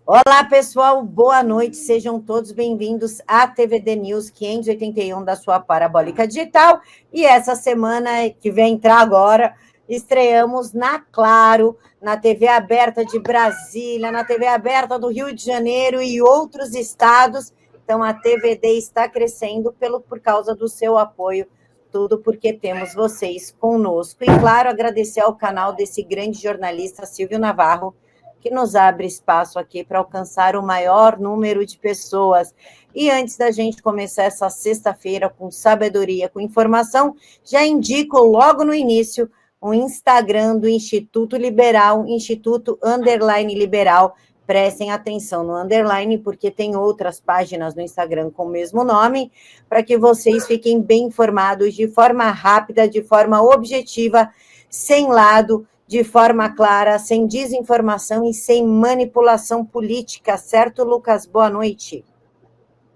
Olá, pessoal, boa noite, sejam todos bem-vindos à TVD News 581 da sua Parabólica Digital. E essa semana que vem entrar agora, estreamos na Claro, na TV aberta de Brasília, na TV aberta do Rio de Janeiro e outros estados. Então, a TVD está crescendo por causa do seu apoio, tudo porque temos vocês conosco. E, claro, agradecer ao canal desse grande jornalista, Silvio Navarro, que nos abre espaço aqui para alcançar o maior número de pessoas. E antes da gente começar essa sexta-feira com sabedoria, com informação, já indico logo no início o Instagram do Instituto Liberal, Instituto_Liberal. Prestem atenção no underline, porque tem outras páginas no Instagram com o mesmo nome, para que vocês fiquem bem informados de forma rápida, de forma objetiva, sem lado, de forma clara, sem desinformação e sem manipulação política, certo, Lucas? Boa noite.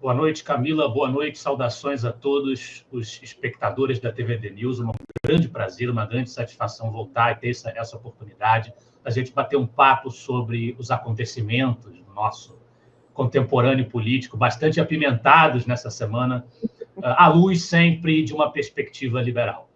Boa noite, Camila. Boa noite. Saudações a todos os espectadores da TVD News. Um grande prazer, uma grande satisfação voltar e ter essa oportunidade da gente bater um papo sobre os acontecimentos do nosso contemporâneo político, bastante apimentados nessa semana, à luz sempre de uma perspectiva liberal.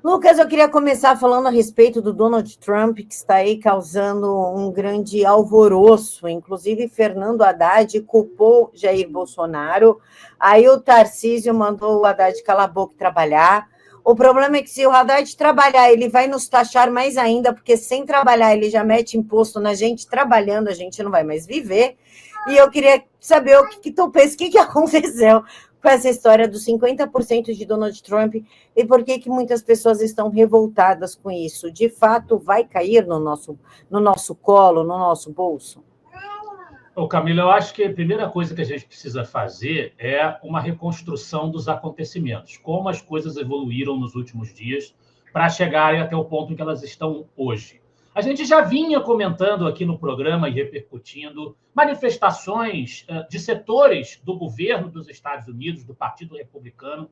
Lucas, eu queria começar falando a respeito do Donald Trump, que está aí causando um grande alvoroço. Inclusive, Fernando Haddad culpou Jair Bolsonaro. Aí o Tarcísio mandou o Haddad calar a boca e trabalhar. O problema é que se o Haddad trabalhar, ele vai nos taxar mais ainda, porque sem trabalhar ele já mete imposto na gente, trabalhando a gente não vai mais viver. E eu queria saber o que tu pensa, o que aconteceu com essa história dos 50% de Donald Trump e por que muitas pessoas estão revoltadas com isso. De fato, vai cair no nosso colo, no nosso bolso? Ô, Camila, eu acho que a primeira coisa que a gente precisa fazer é uma reconstrução dos acontecimentos, como as coisas evoluíram nos últimos dias para chegarem até o ponto em que elas estão hoje. A gente já vinha comentando aqui no programa e repercutindo manifestações de setores do governo dos Estados Unidos, do Partido Republicano,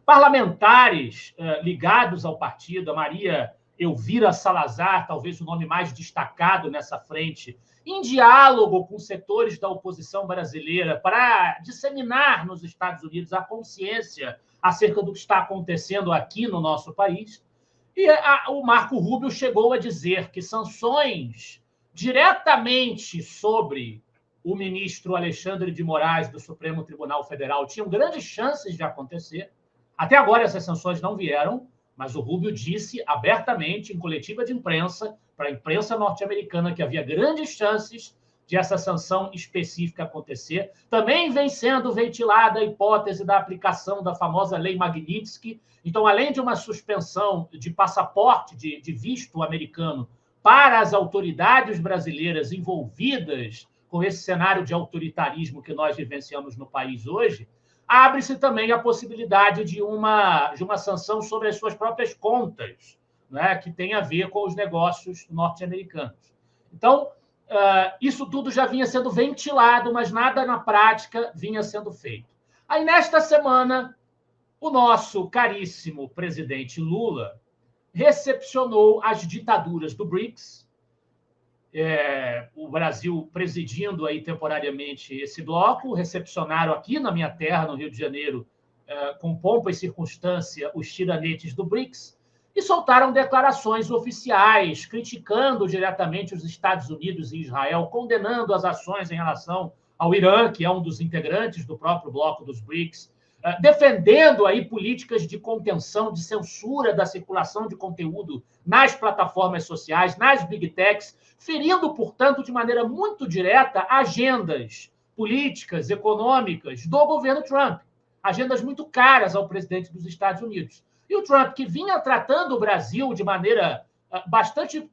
parlamentares ligados ao partido, a Maria Elvira Salazar, talvez o nome mais destacado nessa frente, em diálogo com setores da oposição brasileira para disseminar nos Estados Unidos a consciência acerca do que está acontecendo aqui no nosso país. E o Marco Rubio chegou a dizer que sanções diretamente sobre o ministro Alexandre de Moraes do Supremo Tribunal Federal tinham grandes chances de acontecer. Até agora essas sanções não vieram, mas o Rubio disse abertamente em coletiva de imprensa, para a imprensa norte-americana, que havia grandes chances de essa sanção específica acontecer. Também vem sendo ventilada a hipótese da aplicação da famosa Lei Magnitsky. Então, além de uma suspensão de passaporte, de visto americano para as autoridades brasileiras envolvidas com esse cenário de autoritarismo que nós vivenciamos no país hoje, abre-se também a possibilidade de uma sanção sobre as suas próprias contas, né, que tem a ver com os negócios norte-americanos. Então, isso tudo já vinha sendo ventilado, mas nada na prática vinha sendo feito. Aí, nesta semana, o nosso caríssimo presidente Lula recepcionou as ditaduras do BRICS, o Brasil presidindo aí temporariamente esse bloco, recepcionaram aqui na minha terra, no Rio de Janeiro, com pompa e circunstância, os tiranetes do BRICS, e soltaram declarações oficiais criticando diretamente os Estados Unidos e Israel, condenando as ações em relação ao Irã, que é um dos integrantes do próprio bloco dos BRICS, defendendo aí políticas de contenção, de censura da circulação de conteúdo nas plataformas sociais, nas big techs, ferindo, portanto, de maneira muito direta agendas políticas, econômicas do governo Trump, agendas muito caras ao presidente dos Estados Unidos. E o Trump, que vinha tratando o Brasil de maneira bastante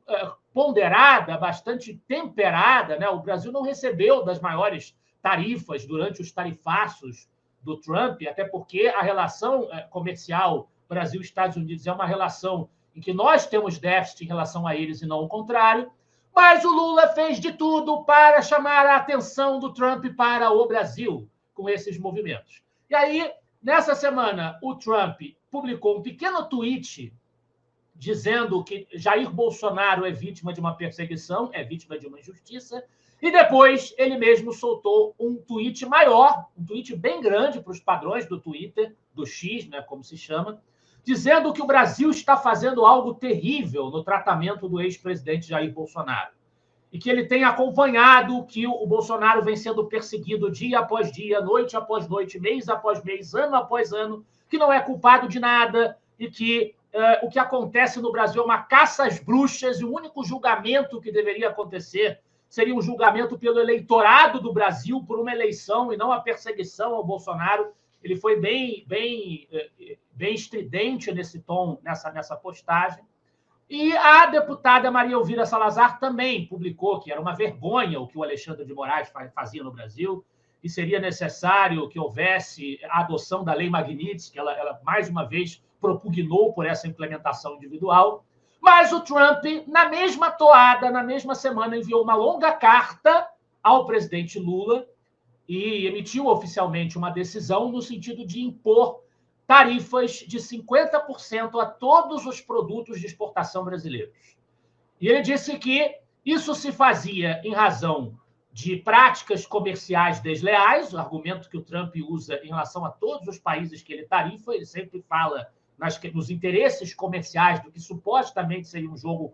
ponderada, bastante temperada, né? O Brasil não recebeu das maiores tarifas durante os tarifaços do Trump, até porque a relação comercial Brasil-Estados Unidos é uma relação em que nós temos déficit em relação a eles e não o contrário, mas o Lula fez de tudo para chamar a atenção do Trump para o Brasil com esses movimentos. E aí, nessa semana, o Trump publicou um pequeno tweet dizendo que Jair Bolsonaro é vítima de uma perseguição, é vítima de uma injustiça, e depois ele mesmo soltou um tweet maior, um tweet bem grande para os padrões do Twitter, do X, né, como se chama, dizendo que o Brasil está fazendo algo terrível no tratamento do ex-presidente Jair Bolsonaro. E que ele tem acompanhado que o Bolsonaro vem sendo perseguido dia após dia, noite após noite, mês após mês, ano após ano, que não é culpado de nada e que o que acontece no Brasil é uma caça às bruxas e o único julgamento que deveria acontecer seria um julgamento pelo eleitorado do Brasil por uma eleição e não a perseguição ao Bolsonaro. Ele foi bem estridente nesse tom, nessa postagem. E a deputada Maria Elvira Salazar também publicou que era uma vergonha o que o Alexandre de Moraes fazia no Brasil e seria necessário que houvesse a adoção da Lei Magnitsky, que ela mais uma vez propugnou por essa implementação individual. Mas o Trump, na mesma toada, na mesma semana, enviou uma longa carta ao presidente Lula e emitiu oficialmente uma decisão no sentido de impor tarifas de 50% a todos os produtos de exportação brasileiros. E ele disse que isso se fazia em razão de práticas comerciais desleais, o argumento que o Trump usa em relação a todos os países que ele tarifa, ele sempre fala nos interesses comerciais do que supostamente seria um jogo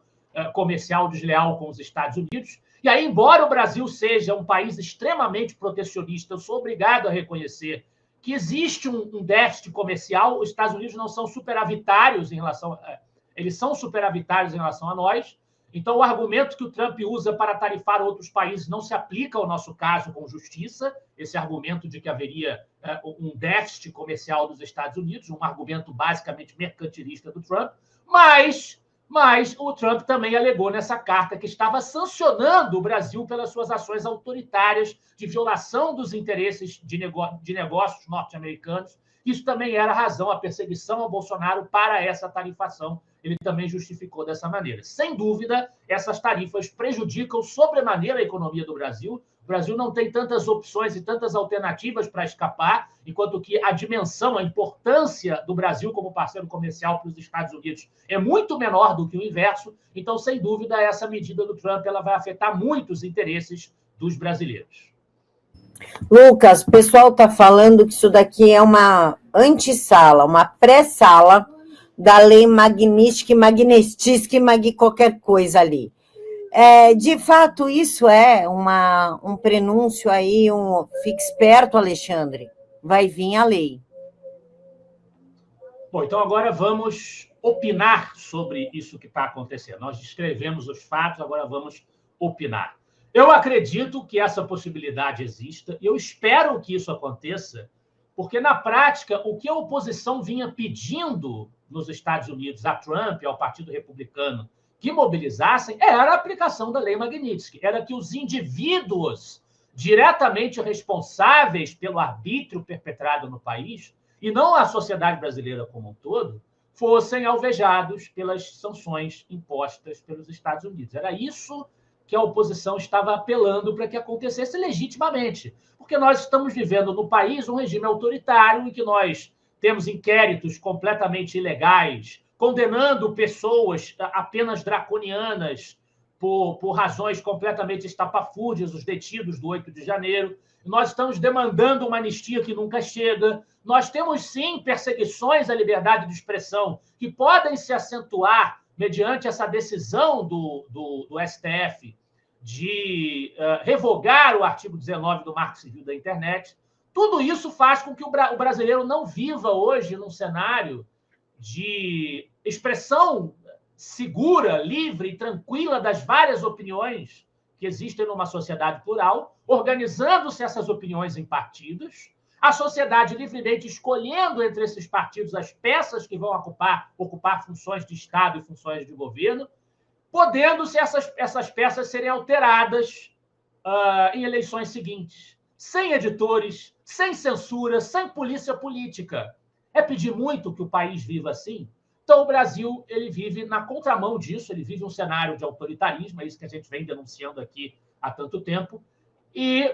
comercial desleal com os Estados Unidos. E aí, embora o Brasil seja um país extremamente protecionista, eu sou obrigado a reconhecer que existe um déficit comercial. Os Estados Unidos não são superavitários em relação eles são superavitários em relação a nós. Então, o argumento que o Trump usa para tarifar outros países não se aplica ao nosso caso com justiça, esse argumento de que haveria um déficit comercial dos Estados Unidos, um argumento basicamente mercantilista do Trump, mas o Trump também alegou nessa carta que estava sancionando o Brasil pelas suas ações autoritárias de violação dos interesses de negócios norte-americanos. Isso também era a razão, a perseguição ao Bolsonaro para essa tarifação. Ele também justificou dessa maneira. Sem dúvida, essas tarifas prejudicam sobremaneira a economia do Brasil. O Brasil não tem tantas opções e tantas alternativas para escapar, enquanto que a dimensão, a importância do Brasil como parceiro comercial para os Estados Unidos é muito menor do que o inverso. Então, sem dúvida, essa medida do Trump ela vai afetar muito os interesses dos brasileiros. Lucas, o pessoal está falando que isso daqui é uma antessala, uma pré-sala da lei Magnitsky, qualquer coisa ali. De fato, isso é um prenúncio aí, fique esperto, Alexandre, vai vir a lei. Bom, então agora vamos opinar sobre isso que está acontecendo. Nós descrevemos os fatos, agora vamos opinar. Eu acredito que essa possibilidade exista e eu espero que isso aconteça, porque, na prática, o que a oposição vinha pedindo nos Estados Unidos a Trump e ao Partido Republicano que mobilizassem era a aplicação da Lei Magnitsky, era que os indivíduos diretamente responsáveis pelo arbítrio perpetrado no país, e não a sociedade brasileira como um todo, fossem alvejados pelas sanções impostas pelos Estados Unidos. Era isso que a oposição estava apelando para que acontecesse legitimamente, porque nós estamos vivendo no país um regime autoritário em que nós temos inquéritos completamente ilegais, condenando pessoas a penas draconianas por razões completamente estapafúrdias, os detidos do 8 de janeiro. Nós estamos demandando uma anistia que nunca chega. Nós temos, sim, perseguições à liberdade de expressão que podem se acentuar mediante essa decisão do STF de revogar o artigo 19 do Marco Civil da Internet. Tudo isso faz com que o brasileiro não viva hoje num cenário de expressão segura, livre e tranquila das várias opiniões que existem numa sociedade plural, organizando-se essas opiniões em partidos, a sociedade livremente escolhendo entre esses partidos as peças que vão ocupar funções de Estado e funções de governo, podendo-se essas peças serem alteradas em eleições seguintes, sem editores, sem censura, sem polícia política. É pedir muito que o país viva assim? Então, o Brasil ele vive na contramão disso, ele vive um cenário de autoritarismo, é isso que a gente vem denunciando aqui há tanto tempo, e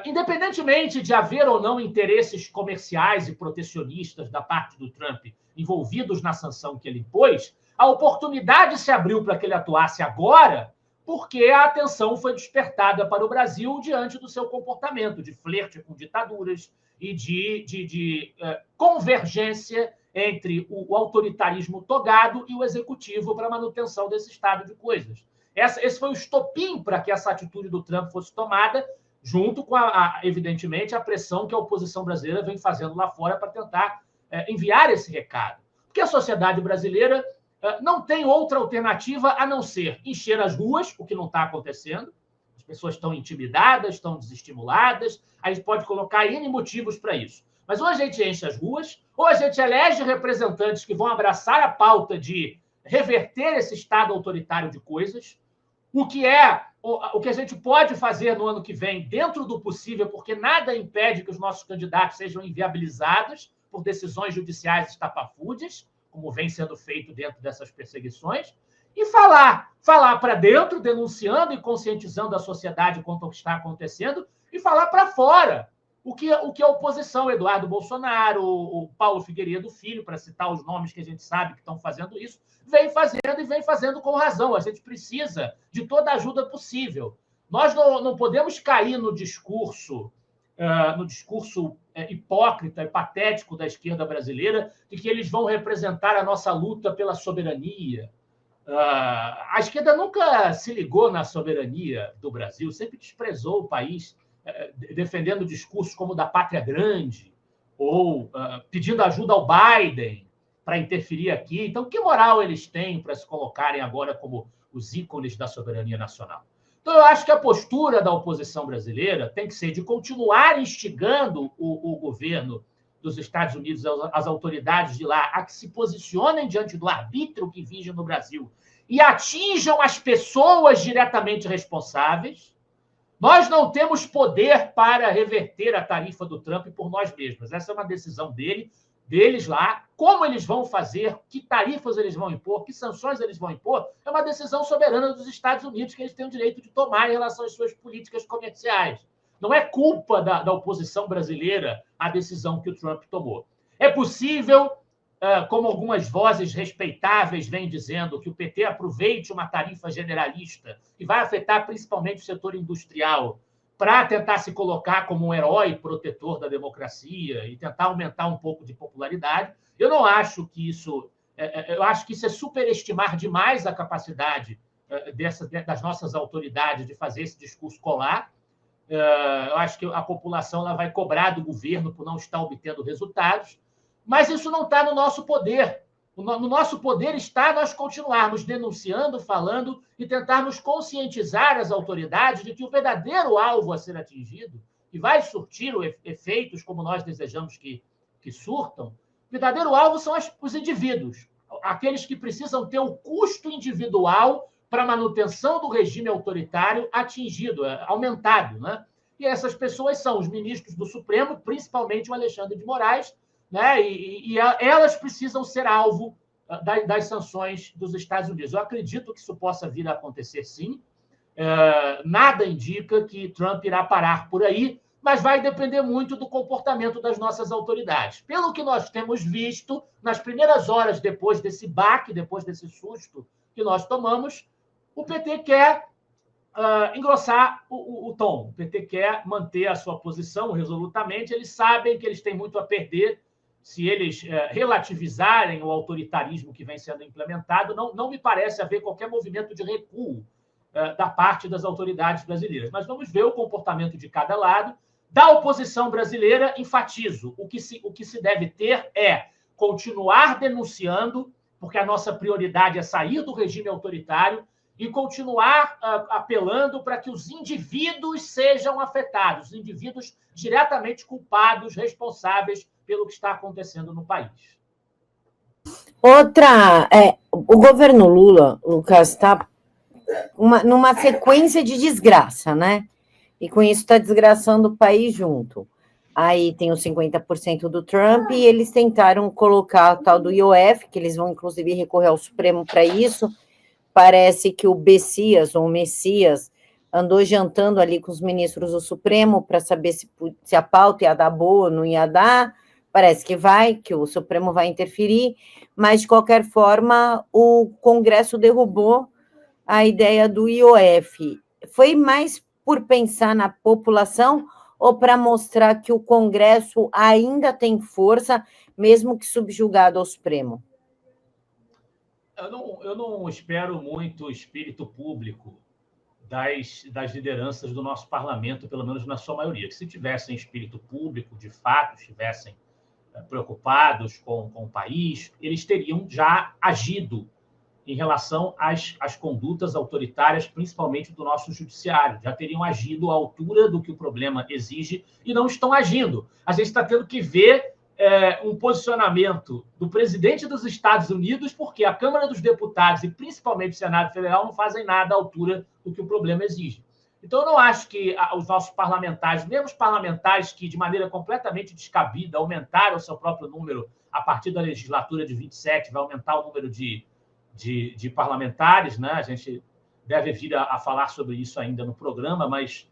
independentemente de haver ou não interesses comerciais e protecionistas da parte do Trump envolvidos na sanção que ele impôs, a oportunidade se abriu para que ele atuasse agora, porque a atenção foi despertada para o Brasil diante do seu comportamento de flerte com ditaduras e de convergência entre o autoritarismo togado e o executivo para a manutenção desse estado de coisas. Esse foi o estopim para que essa atitude do Trump fosse tomada, junto com, evidentemente, a pressão que a oposição brasileira vem fazendo lá fora para tentar enviar esse recado. Porque a sociedade brasileira não tem outra alternativa a não ser encher as ruas, o que não está acontecendo. As pessoas estão intimidadas, estão desestimuladas. A gente pode colocar N motivos para isso. Mas ou a gente enche as ruas, ou a gente elege representantes que vão abraçar a pauta de reverter esse estado autoritário de coisas, o que a gente pode fazer no ano que vem, dentro do possível, porque nada impede que os nossos candidatos sejam inviabilizados por decisões judiciais estapafúrdias, como vem sendo feito dentro dessas perseguições, e falar para dentro, denunciando e conscientizando a sociedade quanto ao que está acontecendo, e falar para fora o que a oposição, Eduardo Bolsonaro, o Paulo Figueiredo Filho, para citar os nomes que a gente sabe que estão fazendo isso, vem fazendo e vem fazendo com razão. A gente precisa de toda a ajuda possível. Nós não podemos cair no discurso hipócrita e patético da esquerda brasileira de que eles vão representar a nossa luta pela soberania. A esquerda nunca se ligou na soberania do Brasil, sempre desprezou o país, defendendo discursos como o da pátria grande, ou pedindo ajuda ao Biden para interferir aqui. Então, que moral eles têm para se colocarem agora como os ícones da soberania nacional? Então, eu acho que a postura da oposição brasileira tem que ser de continuar instigando o governo dos Estados Unidos, as autoridades de lá, a que se posicionem diante do arbítrio que vige no Brasil e atinjam as pessoas diretamente responsáveis. Nós não temos poder para reverter a tarifa do Trump por nós mesmos. Essa é uma decisão deles lá. Como eles vão fazer, que tarifas eles vão impor, que sanções eles vão impor, é uma decisão soberana dos Estados Unidos que eles têm o direito de tomar em relação às suas políticas comerciais. Não é culpa da oposição brasileira a decisão que o Trump tomou. É possível, como algumas vozes respeitáveis vêm dizendo, que o PT aproveite uma tarifa generalista que vai afetar principalmente o setor industrial para tentar se colocar como um herói protetor da democracia e tentar aumentar um pouco de popularidade. Eu não acho que isso... Eu acho que isso é superestimar demais a capacidade das nossas autoridades de fazer esse discurso colar. Eu acho que a população ela vai cobrar do governo por não estar obtendo resultados, mas isso não está no nosso poder. No nosso poder está nós continuarmos denunciando, falando e tentarmos conscientizar as autoridades de que o verdadeiro alvo a ser atingido, que vai surtir efeitos como nós desejamos que surtam, o verdadeiro alvo são os indivíduos, aqueles que precisam ter o custo individual para a manutenção do regime autoritário atingido, aumentado, né? E essas pessoas são os ministros do Supremo, principalmente o Alexandre de Moraes, né? E elas precisam ser alvo das sanções dos Estados Unidos. Eu acredito que isso possa vir a acontecer, sim. Nada indica que Trump irá parar por aí, mas vai depender muito do comportamento das nossas autoridades. Pelo que nós temos visto, nas primeiras horas depois desse baque, depois desse susto que nós tomamos, o PT quer engrossar o tom. O PT quer manter a sua posição resolutamente. Eles sabem que eles têm muito a perder se eles relativizarem o autoritarismo que vem sendo implementado. Não me parece haver qualquer movimento de recuo da parte das autoridades brasileiras. Mas vamos ver o comportamento de cada lado. Da oposição brasileira, enfatizo, o que se deve ter é continuar denunciando, porque a nossa prioridade é sair do regime autoritário, e continuar apelando para que os indivíduos sejam afetados, os indivíduos diretamente culpados, responsáveis pelo que está acontecendo no país. O governo Lula, Lucas, está numa sequência de desgraça, né? E com isso está desgraçando o país junto. Aí tem os 50% do Trump e eles tentaram colocar o tal do IOF, que eles vão, inclusive, recorrer ao Supremo para isso. Parece que o Messias andou jantando ali com os ministros do Supremo para saber se a pauta ia dar boa ou não ia dar, Parece que o Supremo vai interferir, mas, de qualquer forma, o Congresso derrubou a ideia do IOF. Foi mais por pensar na população ou para mostrar que o Congresso ainda tem força, mesmo que subjugado ao Supremo? Eu não espero muito espírito público das lideranças do nosso parlamento, pelo menos na sua maioria. Que se tivessem espírito público, de fato, estivessem preocupados com o país, eles teriam já agido em relação às condutas autoritárias, principalmente do nosso judiciário. Já teriam agido à altura do que o problema exige e não estão agindo. A gente está tendo que ver um posicionamento do presidente dos Estados Unidos, porque a Câmara dos Deputados e principalmente o Senado Federal não fazem nada à altura do que o problema exige. Então, eu não acho que os nossos parlamentares, mesmo os parlamentares que, de maneira completamente descabida, aumentaram o seu próprio número a partir da legislatura de 27, vai aumentar o número de parlamentares, né? A gente deve vir a falar sobre isso ainda no programa, mas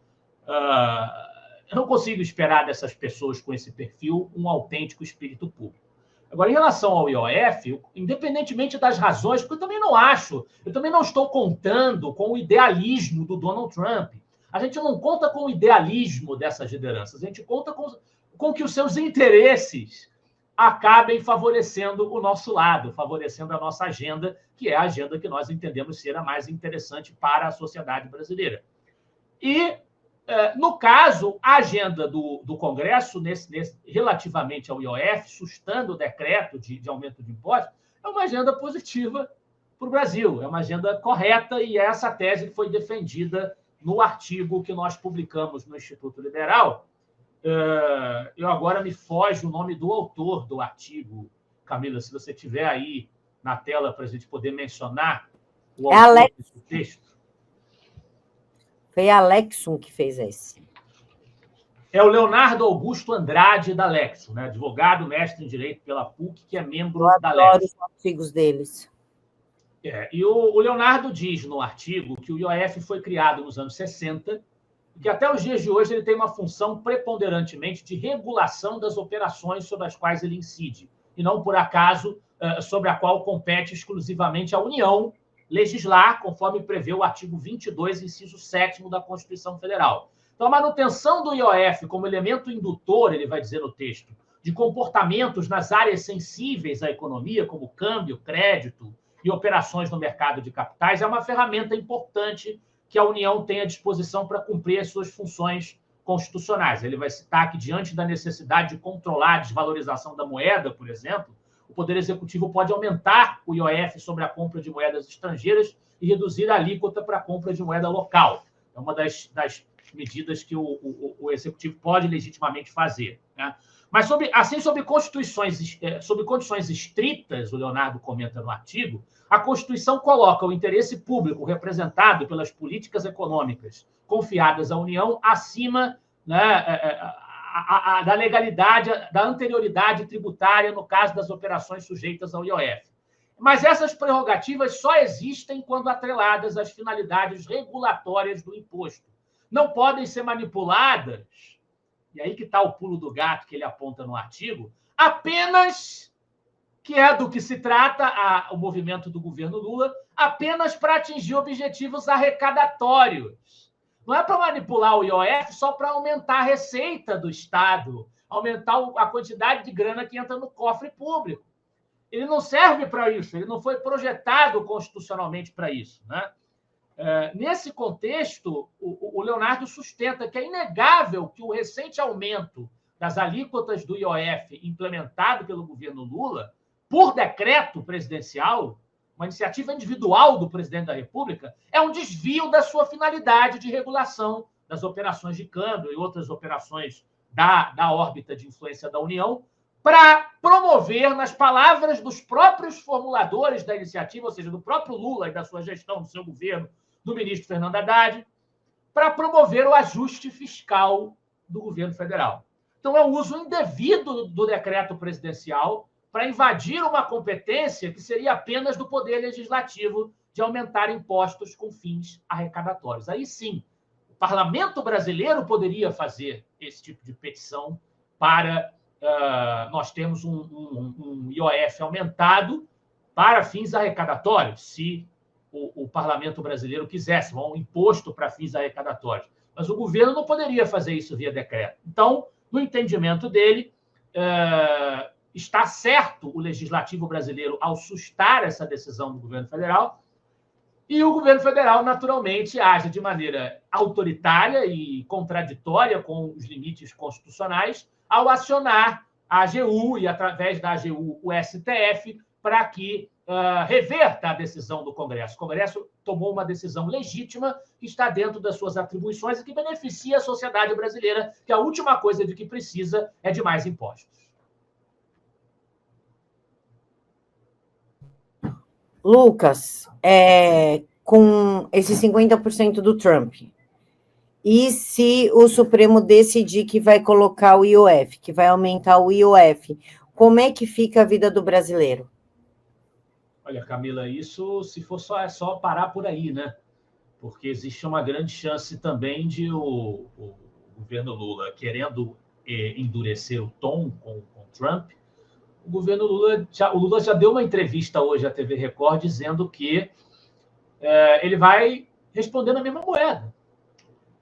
eu não consigo esperar dessas pessoas com esse perfil um autêntico espírito público. Agora, em relação ao IOF, independentemente das razões, porque eu também não estou contando com o idealismo do Donald Trump. A gente não conta com o idealismo dessas lideranças, a gente conta com que os seus interesses acabem favorecendo o nosso lado, favorecendo a nossa agenda, que é a agenda que nós entendemos ser a mais interessante para a sociedade brasileira. E, no caso, a agenda do Congresso, relativamente ao IOF, sustando o decreto de aumento de impostos, é uma agenda positiva para o Brasil, é uma agenda correta, e essa tese foi defendida no artigo que nós publicamos no Instituto Liberal. Eu agora me foge o nome do autor do artigo, Camila, se você tiver aí na tela para a gente poder mencionar o autor desse texto. Foi a Lexum que fez esse. É o Leonardo Augusto Andrade, da Lexum, né? Advogado, mestre em Direito pela PUC, que é membro da Lexum. Eu adoro os artigos deles. E o Leonardo diz no artigo que o IOF foi criado nos anos 60 e que até os dias de hoje ele tem uma função preponderantemente de regulação das operações sobre as quais ele incide, e não, por acaso, sobre a qual compete exclusivamente a União legislar, conforme prevê o artigo 22, inciso 7º da Constituição Federal. Então, a manutenção do IOF como elemento indutor, ele vai dizer no texto, de comportamentos nas áreas sensíveis à economia, como câmbio, crédito e operações no mercado de capitais, é uma ferramenta importante que a União tem à disposição para cumprir as suas funções constitucionais. Ele vai citar que, diante da necessidade de controlar a desvalorização da moeda, por exemplo, o Poder Executivo pode aumentar o IOF sobre a compra de moedas estrangeiras e reduzir a alíquota para a compra de moeda local. É uma das medidas que o Executivo pode legitimamente fazer, né? Mas, sob condições estritas, o Leonardo comenta no artigo, a Constituição coloca o interesse público representado pelas políticas econômicas confiadas à União acima, né, da legalidade, da anterioridade tributária no caso das operações sujeitas ao IOF. Mas essas prerrogativas só existem quando atreladas às finalidades regulatórias do imposto. Não podem ser manipuladas, e aí que está o pulo do gato que ele aponta no artigo, apenas, que é do que se trata o movimento do governo Lula, apenas para atingir objetivos arrecadatórios. Não é para manipular o IOF só para aumentar a receita do Estado, aumentar a quantidade de grana que entra no cofre público. Ele não serve para isso, ele não foi projetado constitucionalmente para isso, né? Nesse contexto, o Leonardo sustenta que é inegável que o recente aumento das alíquotas do IOF implementado pelo governo Lula, por decreto presidencial, uma iniciativa individual do presidente da República, é um desvio da sua finalidade de regulação das operações de câmbio e outras operações da órbita de influência da União, para promover, nas palavras dos próprios formuladores da iniciativa, ou seja, do próprio Lula e da sua gestão, do seu governo, do ministro Fernando Haddad, para promover o ajuste fiscal do governo federal. Então, é o uso indevido do decreto presidencial para invadir uma competência que seria apenas do Poder Legislativo de aumentar impostos com fins arrecadatórios. Aí sim, o parlamento brasileiro poderia fazer esse tipo de petição para nós temos um IOF aumentado para fins arrecadatórios, se o parlamento brasileiro quisesse, um imposto para fins arrecadatórios. Mas o governo não poderia fazer isso via decreto. Então, no entendimento dele, está certo o legislativo brasileiro ao sustar essa decisão do governo federal, e o governo federal, naturalmente, age de maneira autoritária e contraditória com os limites constitucionais ao acionar a AGU e, através da AGU, o STF, para que reverta a decisão do Congresso. O Congresso tomou uma decisão legítima que está dentro das suas atribuições e que beneficia a sociedade brasileira, que a última coisa de que precisa é de mais impostos. Lucas, com esse 50% do Trump, e se o Supremo decidir que vai colocar o IOF, que vai aumentar o IOF, como é que fica a vida do brasileiro? Olha, Camila, isso se for só parar por aí, né? Porque existe uma grande chance também de o governo Lula querendo endurecer o tom com Trump. O governo Lula já deu uma entrevista hoje à TV Record dizendo que ele vai responder na mesma moeda.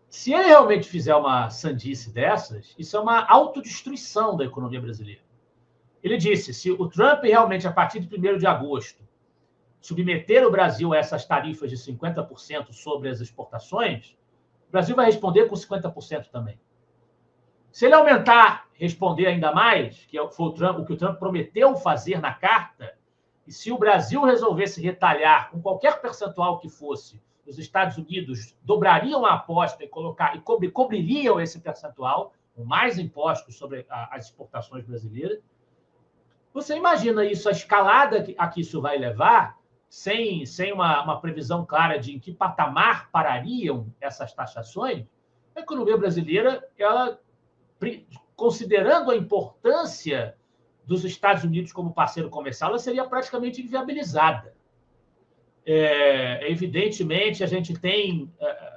Se ele realmente fizer uma sandice dessas, isso é uma autodestruição da economia brasileira. Ele disse, se o Trump realmente, a partir de 1º de agosto, submeter o Brasil a essas tarifas de 50% sobre as exportações, o Brasil vai responder com 50% também. Se ele responder ainda mais, que foi o que o Trump prometeu fazer na carta, e se o Brasil resolvesse retalhar com qualquer percentual que fosse, os Estados Unidos dobrariam a aposta e cobririam esse percentual, com mais impostos sobre as exportações brasileiras. Você imagina isso, a escalada a que isso vai levar, sem uma previsão clara de em que patamar parariam essas taxações? A economia brasileira, ela, considerando a importância dos Estados Unidos como parceiro comercial, ela seria praticamente inviabilizada. Evidentemente, a gente tem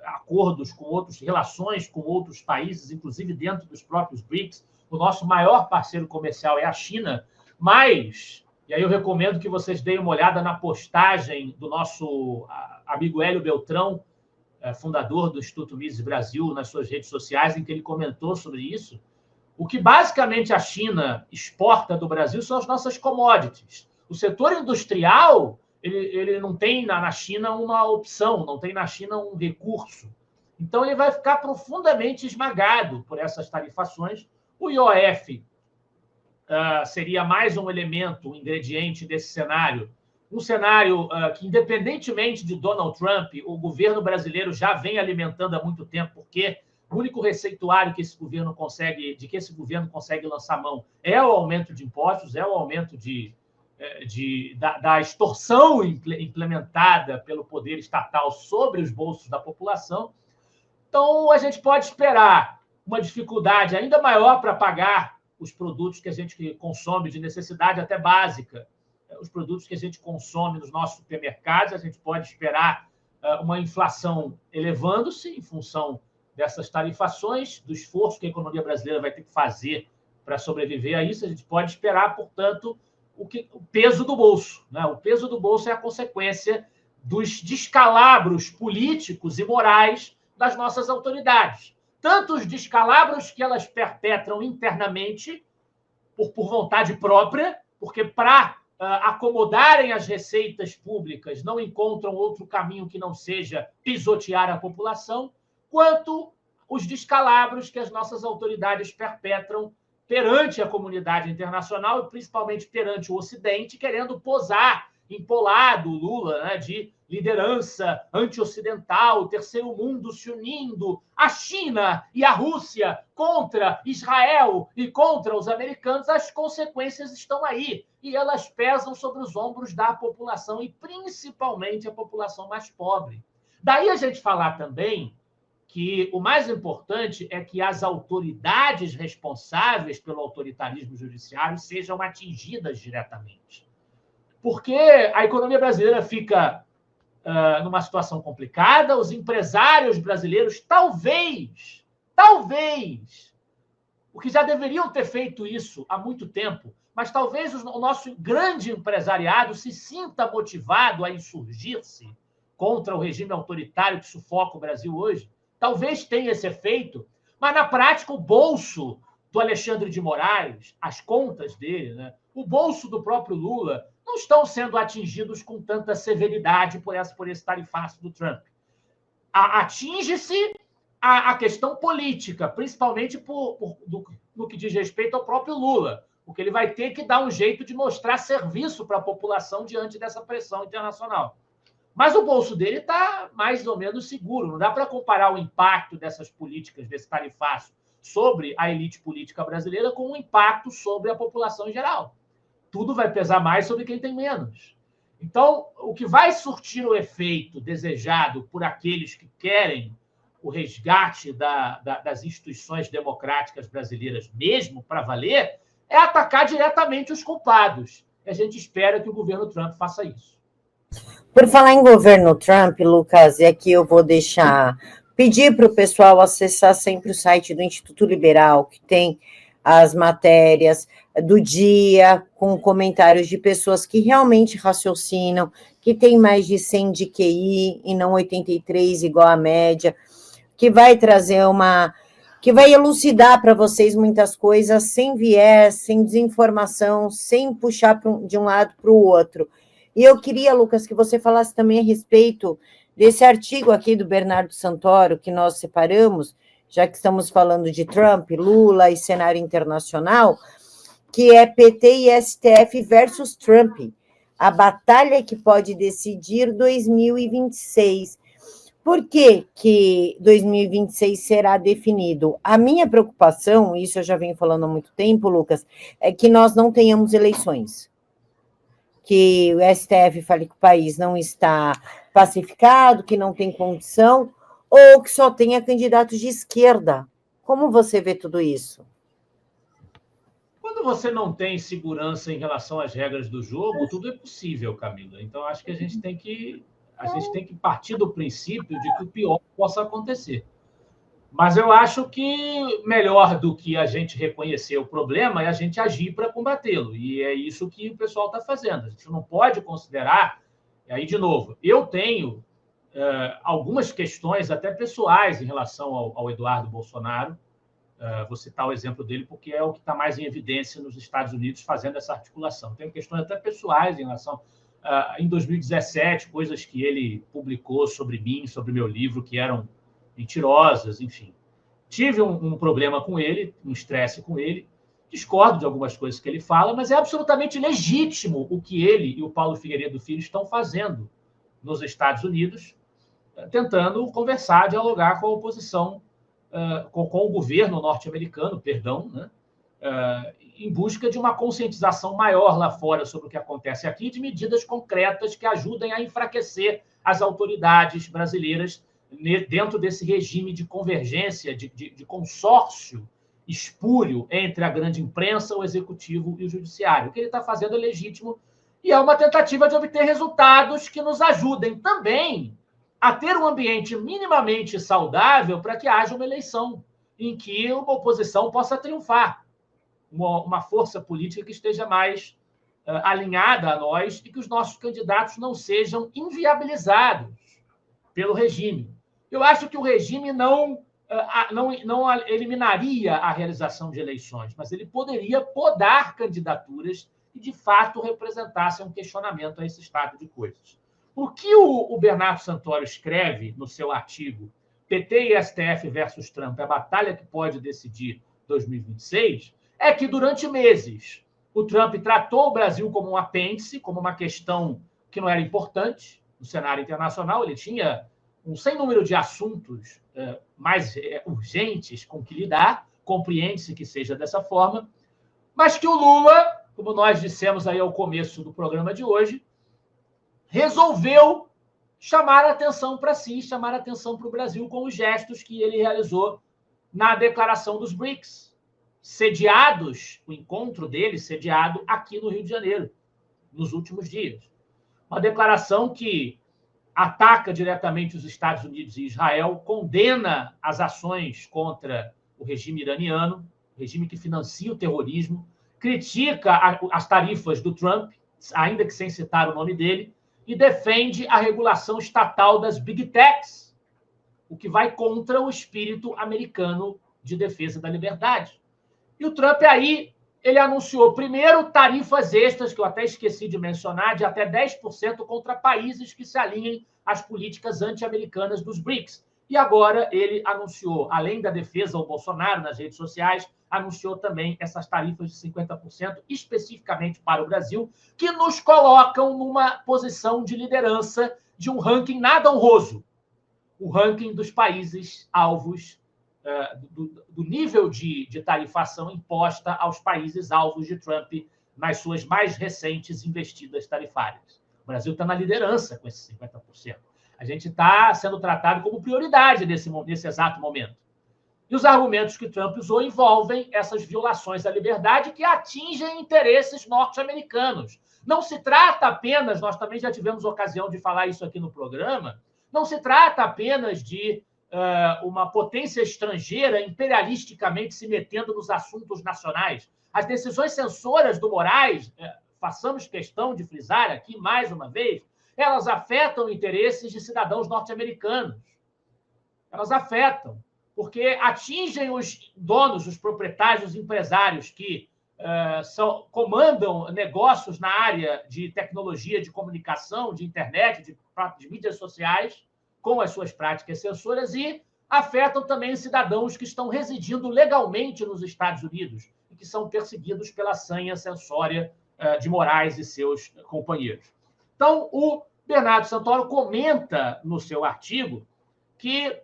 acordos relações com outros países, inclusive dentro dos próprios BRICS. O nosso maior parceiro comercial é a China, mas, e aí eu recomendo que vocês deem uma olhada na postagem do nosso amigo Hélio Beltrão, fundador do Instituto Mises Brasil, nas suas redes sociais, em que ele comentou sobre isso. O que basicamente a China exporta do Brasil são as nossas commodities. O setor industrial, ele não tem na China uma opção, não tem na China um recurso. Então, ele vai ficar profundamente esmagado por essas tarifações. O IOF seria mais um elemento, um ingrediente desse cenário. Um cenário que, independentemente de Donald Trump, o governo brasileiro já vem alimentando há muito tempo, porque o único receituário que esse governo consegue lançar mão é o aumento de impostos, é o aumento da extorsão implementada pelo poder estatal sobre os bolsos da população. Então, a gente pode esperar uma dificuldade ainda maior para pagar os produtos que a gente consome de necessidade até básica, os produtos que a gente consome nos nossos supermercados. A gente pode esperar uma inflação elevando-se em função dessas tarifações, do esforço que a economia brasileira vai ter que fazer para sobreviver a isso. A gente pode esperar, portanto, o peso do bolso, né? O peso do bolso é a consequência dos descalabros políticos e morais das nossas autoridades. Tanto os descalabros que elas perpetram internamente, por vontade própria, porque para acomodarem as receitas públicas não encontram outro caminho que não seja pisotear a população, quanto os descalabros que as nossas autoridades perpetram perante a comunidade internacional e principalmente perante o Ocidente, querendo posar, empolado o Lula, né, de liderança anti-ocidental, o terceiro mundo se unindo, a China e a Rússia contra Israel e contra os americanos. As consequências estão aí e elas pesam sobre os ombros da população e principalmente a população mais pobre. Daí a gente falar também que o mais importante é que as autoridades responsáveis pelo autoritarismo judiciário sejam atingidas diretamente. Porque a economia brasileira fica numa situação complicada, os empresários brasileiros talvez o que já deveriam ter feito isso há muito tempo, mas talvez o nosso grande empresariado se sinta motivado a insurgir-se contra o regime autoritário que sufoca o Brasil hoje. Talvez tenha esse efeito, mas, na prática, o bolso do Alexandre de Moraes, as contas dele, né, o bolso do próprio Lula, não estão sendo atingidos com tanta severidade por esse tarifaço do Trump. Atinge-se a questão política, principalmente no que diz respeito ao próprio Lula, porque ele vai ter que dar um jeito de mostrar serviço para a população diante dessa pressão internacional. Mas o bolso dele está mais ou menos seguro. Não dá para comparar o impacto dessas políticas, desse tarifaço, sobre a elite política brasileira com o impacto sobre a população em geral. Tudo vai pesar mais sobre quem tem menos. Então, o que vai surtir o efeito desejado por aqueles que querem o resgate das instituições democráticas brasileiras, mesmo para valer, é atacar diretamente os culpados. E a gente espera que o governo Trump faça isso. Por falar em governo Trump, Lucas, e aqui eu vou pedir para o pessoal acessar sempre o site do Instituto Liberal, que tem as matérias do dia, com comentários de pessoas que realmente raciocinam, que tem mais de 100 de QI e não 83 igual a média, que vai trazer que vai elucidar para vocês muitas coisas sem viés, sem desinformação, sem puxar de um lado para o outro. E eu queria, Lucas, que você falasse também a respeito desse artigo aqui do Bernardo Santoro, que nós separamos, já que estamos falando de Trump, Lula e cenário internacional, que é PT e STF versus Trump, a batalha que pode decidir 2026. Por que 2026 será definido? A minha preocupação, isso eu já venho falando há muito tempo, Lucas, é que nós não tenhamos eleições. Que o STF fale que o país não está pacificado, que não tem condição, ou que só tenha candidatos de esquerda. Como você vê tudo isso? Quando você não tem segurança em relação às regras do jogo, tudo é possível, Camila. Então, acho que a gente tem que partir do princípio de que o pior possa acontecer. Mas eu acho que melhor do que a gente reconhecer o problema é a gente agir para combatê-lo. E é isso que o pessoal está fazendo. A gente não pode considerar... Aí, de novo, eu tenho algumas questões até pessoais em relação ao Eduardo Bolsonaro. Vou citar o exemplo dele porque é o que está mais em evidência nos Estados Unidos fazendo essa articulação. Tenho questões até pessoais em relação... em 2017, coisas que ele publicou sobre mim, sobre meu livro, que eram mentirosas, enfim. Tive um problema com ele, um estresse com ele, discordo de algumas coisas que ele fala, mas é absolutamente legítimo o que ele e o Paulo Figueiredo Filho estão fazendo nos Estados Unidos, tentando conversar, dialogar com a oposição, com o governo norte-americano, né? Em busca de uma conscientização maior lá fora sobre o que acontece aqui, de medidas concretas que ajudem a enfraquecer as autoridades brasileiras dentro desse regime de convergência, de consórcio espúrio entre a grande imprensa, o executivo e o judiciário. O que ele está fazendo é legítimo e é uma tentativa de obter resultados que nos ajudem também a ter um ambiente minimamente saudável para que haja uma eleição em que uma oposição possa triunfar, uma força política que esteja mais alinhada a nós e que os nossos candidatos não sejam inviabilizados pelo regime. Eu acho que o regime não eliminaria a realização de eleições, mas ele poderia podar candidaturas e, de fato, representasse um questionamento a esse estado de coisas. O que o Bernardo Santoro escreve no seu artigo PT e STF versus Trump, a batalha que pode decidir 2026, é que, durante meses, o Trump tratou o Brasil como um apêndice, como uma questão que não era importante no cenário internacional. Ele tinha um sem número de assuntos mais urgentes com que lidar, compreende-se que seja dessa forma, mas que o Lula, como nós dissemos aí ao começo do programa de hoje, resolveu chamar a atenção para si, chamar a atenção para o Brasil com os gestos que ele realizou na declaração dos BRICS, o encontro dele sediado aqui no Rio de Janeiro, nos últimos dias. Uma declaração que ataca diretamente os Estados Unidos e Israel, condena as ações contra o regime iraniano, regime que financia o terrorismo, critica as tarifas do Trump, ainda que sem citar o nome dele, e defende a regulação estatal das Big Techs, o que vai contra o espírito americano de defesa da liberdade. E o Trump aí, ele anunciou primeiro tarifas extras, que eu até esqueci de mencionar, de até 10% contra países que se alinhem às políticas anti-americanas dos BRICS. E agora ele anunciou, além da defesa ao Bolsonaro nas redes sociais, anunciou também essas tarifas de 50%, especificamente para o Brasil, que nos colocam numa posição de liderança de um ranking nada honroso, o ranking dos países alvos, do nível de tarifação imposta aos países alvos de Trump nas suas mais recentes investidas tarifárias. O Brasil está na liderança com esses 50%. A gente está sendo tratado como prioridade nesse exato momento. E os argumentos que Trump usou envolvem essas violações à liberdade que atingem interesses norte-americanos. Não se trata apenas, nós também já tivemos ocasião de falar isso aqui no programa, não se trata apenas de uma potência estrangeira imperialisticamente se metendo nos assuntos nacionais. As decisões censoras do Moraes, façamos questão de frisar aqui mais uma vez, elas afetam interesses de cidadãos norte-americanos. Elas afetam, porque atingem os donos, os proprietários, os empresários que comandam negócios na área de tecnologia, de comunicação, de internet, de mídias sociais, com as suas práticas censoras, e afetam também os cidadãos que estão residindo legalmente nos Estados Unidos e que são perseguidos pela sanha censória de Moraes e seus companheiros. Então, o Bernardo Santoro comenta no seu artigo que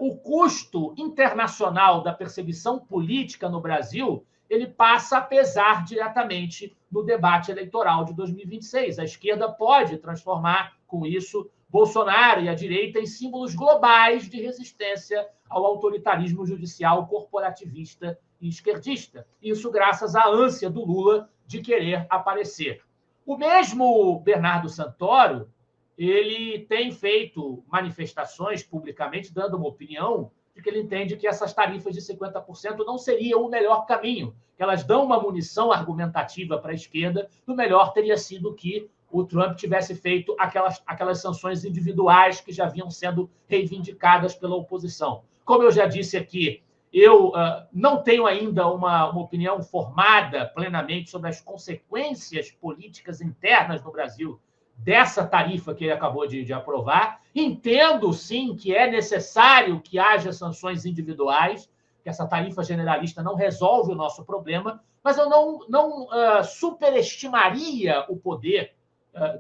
o custo internacional da perseguição política no Brasil ele passa a pesar diretamente no debate eleitoral de 2026. A esquerda pode transformar, com isso, Bolsonaro e a direita em símbolos globais de resistência ao autoritarismo judicial corporativista e esquerdista. Isso graças à ânsia do Lula de querer aparecer. O mesmo Bernardo Santoro, ele tem feito manifestações publicamente, dando uma opinião de que ele entende que essas tarifas de 50% não seriam o melhor caminho, que elas dão uma munição argumentativa para a esquerda, o melhor teria sido que o Trump tivesse feito aquelas sanções individuais que já vinham sendo reivindicadas pela oposição. Como eu já disse aqui, eu não tenho ainda uma opinião formada plenamente sobre as consequências políticas internas no Brasil dessa tarifa que ele acabou de aprovar. Entendo, sim, que é necessário que haja sanções individuais, que essa tarifa generalista não resolve o nosso problema, mas eu não superestimaria o poder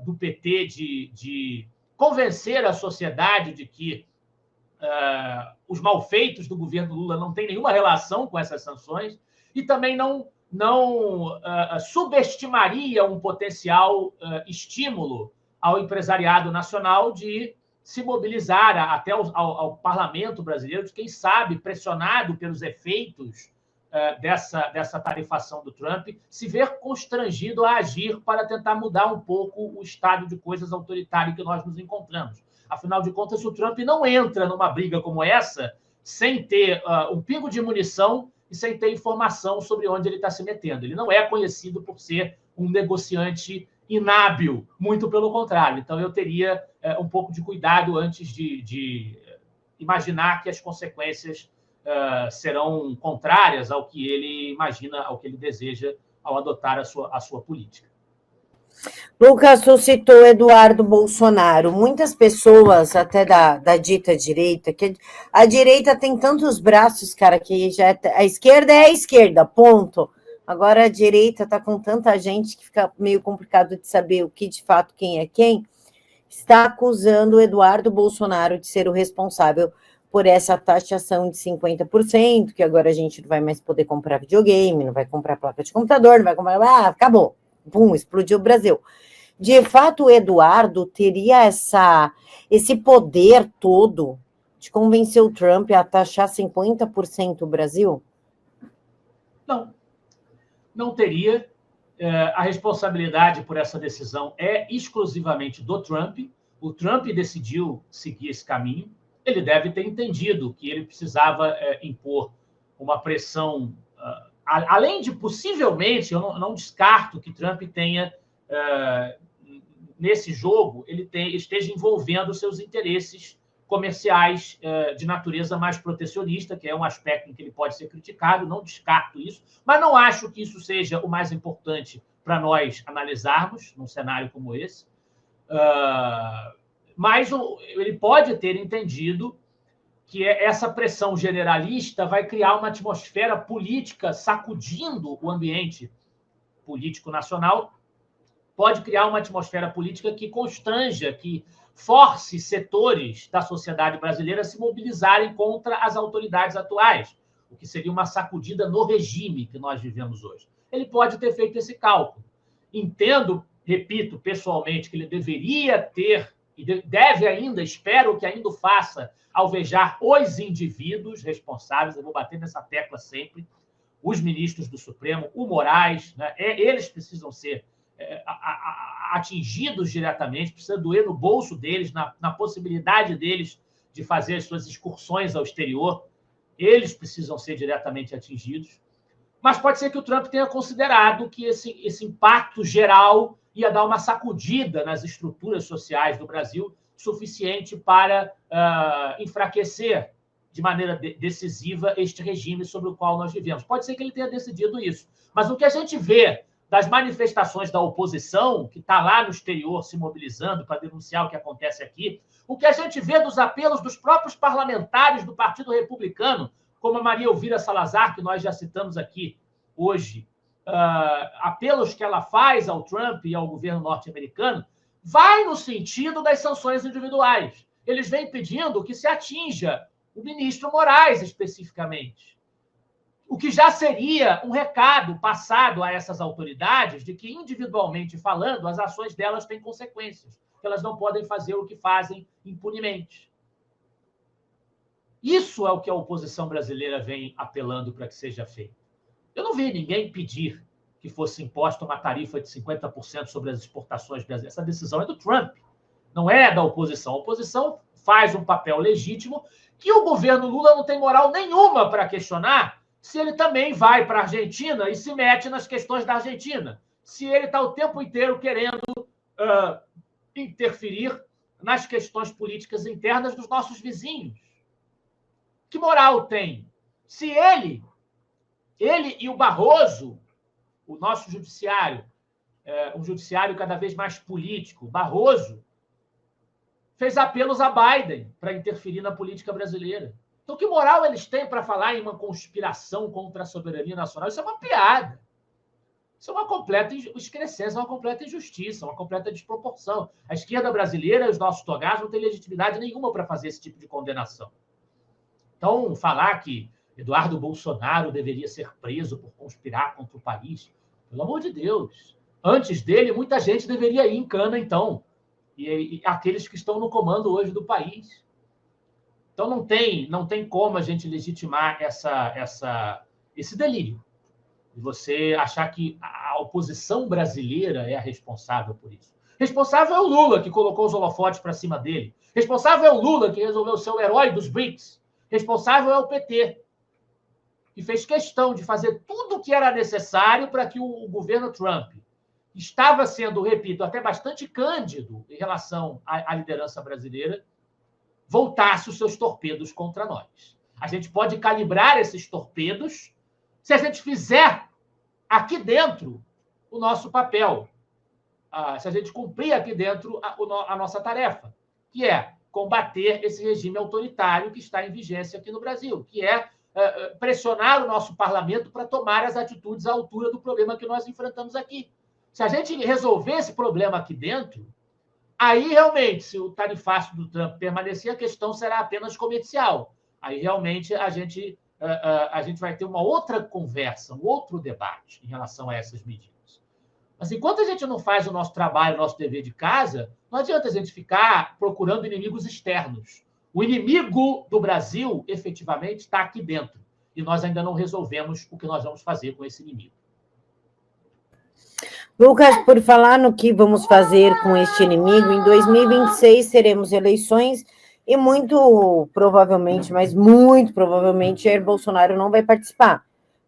do PT de convencer a sociedade de que os malfeitos do governo Lula não têm nenhuma relação com essas sanções, e também não subestimaria um potencial estímulo ao empresariado nacional de se mobilizar até ao parlamento brasileiro, de quem sabe, pressionado pelos efeitos dessa tarifação do Trump, se ver constrangido a agir para tentar mudar um pouco o estado de coisas autoritário que nós nos encontramos. Afinal de contas, o Trump não entra numa briga como essa sem ter um pingo de munição e sem ter informação sobre onde ele está se metendo. Ele não é conhecido por ser um negociante inábil, muito pelo contrário. Então, eu teria um pouco de cuidado antes de imaginar que as consequências serão contrárias ao que ele imagina, ao que ele deseja ao adotar a sua política. Lucas, tu citou Eduardo Bolsonaro. Muitas pessoas, até da dita direita, que a direita tem tantos braços, cara, que já a esquerda é a esquerda, ponto. Agora a direita está com tanta gente que fica meio complicado de saber o que de fato quem é quem, está acusando o Eduardo Bolsonaro de ser o responsável por essa taxação de 50%, que agora a gente não vai mais poder comprar videogame, não vai comprar placa de computador, não vai comprar... acabou. Pum, explodiu o Brasil. De fato, o Eduardo teria esse poder todo de convencer o Trump a taxar 50% o Brasil? Não teria. A responsabilidade por essa decisão é exclusivamente do Trump. O Trump decidiu seguir esse caminho. Ele deve ter entendido que ele precisava impor uma pressão além de, possivelmente, eu não descarto que Trump tenha, nesse jogo, esteja envolvendo seus interesses comerciais de natureza mais protecionista, que é um aspecto em que ele pode ser criticado, não descarto isso, mas não acho que isso seja o mais importante para nós analisarmos num cenário como esse. Mas ele pode ter entendido que essa pressão generalista vai criar uma atmosfera política sacudindo o ambiente político nacional, pode criar uma atmosfera política que constranja, que force setores da sociedade brasileira a se mobilizarem contra as autoridades atuais, o que seria uma sacudida no regime que nós vivemos hoje. Ele pode ter feito esse cálculo. Entendo, repito, pessoalmente, que ele deveria ter, e deve ainda, espero que ainda o faça, alvejar os indivíduos responsáveis, eu vou bater nessa tecla sempre, os ministros do Supremo, o Moraes, né? Eles precisam ser atingidos diretamente, precisa doer no bolso deles, na possibilidade deles de fazer as suas excursões ao exterior, eles precisam ser diretamente atingidos. Mas pode ser que o Trump tenha considerado que esse impacto geral ia dar uma sacudida nas estruturas sociais do Brasil suficiente para enfraquecer de maneira decisiva este regime sobre o qual nós vivemos. Pode ser que ele tenha decidido isso. Mas o que a gente vê das manifestações da oposição, que está lá no exterior se mobilizando para denunciar o que acontece aqui, o que a gente vê dos apelos dos próprios parlamentares do Partido Republicano, como a Maria Elvira Salazar, que nós já citamos aqui hoje, apelos que ela faz ao Trump e ao governo norte-americano, vai no sentido das sanções individuais. Eles vêm pedindo que se atinja o ministro Moraes, especificamente. O que já seria um recado passado a essas autoridades de que, individualmente falando, as ações delas têm consequências, que elas não podem fazer o que fazem impunemente. Isso é o que a oposição brasileira vem apelando para que seja feito. Eu não vi ninguém pedir que fosse imposta uma tarifa de 50% sobre as exportações brasileiras. Essa decisão é do Trump, não é da oposição. A oposição faz um papel legítimo que o governo Lula não tem moral nenhuma para questionar se ele também vai para a Argentina e se mete nas questões da Argentina, se ele está o tempo inteiro querendo interferir nas questões políticas internas dos nossos vizinhos. Que moral tem? Se ele e o Barroso, o nosso judiciário, um judiciário cada vez mais político, Barroso, fez apelos a Biden para interferir na política brasileira. Então, que moral eles têm para falar em uma conspiração contra a soberania nacional? Isso é uma piada. Isso é uma completa excrescência, uma completa injustiça, uma completa desproporção. A esquerda brasileira e os nossos togás não têm legitimidade nenhuma para fazer esse tipo de condenação. Então, falar que Eduardo Bolsonaro deveria ser preso por conspirar contra o país, pelo amor de Deus. Antes dele, muita gente deveria ir em cana, então. E aqueles que estão no comando hoje do país. Então, não tem como a gente legitimar esse delírio. De você achar que a oposição brasileira é a responsável por isso. Responsável é o Lula, que colocou os holofotes para cima dele. Responsável é o Lula, que resolveu ser o herói dos BRICS. Responsável é o PT, que fez questão de fazer tudo o que era necessário para que o governo Trump estava sendo, repito, até bastante cândido em relação à liderança brasileira, voltasse os seus torpedos contra nós. A gente pode calibrar esses torpedos se a gente fizer aqui dentro o nosso papel, se a gente cumprir aqui dentro a nossa tarefa, que é combater esse regime autoritário que está em vigência aqui no Brasil, que é pressionar o nosso parlamento para tomar as atitudes à altura do problema que nós enfrentamos aqui. Se a gente resolver esse problema aqui dentro, aí realmente, se o tarifácio do Trump permanecer, a questão será apenas comercial. Aí realmente a gente vai ter uma outra conversa, um outro debate em relação a essas medidas. Mas enquanto a gente não faz o nosso trabalho, o nosso dever de casa, não adianta a gente ficar procurando inimigos externos. O inimigo do Brasil, efetivamente, está aqui dentro. E nós ainda não resolvemos o que nós vamos fazer com esse inimigo. Lucas, por falar no que vamos fazer com este inimigo, em 2026 teremos eleições e muito provavelmente, mas muito provavelmente, Jair Bolsonaro não vai participar.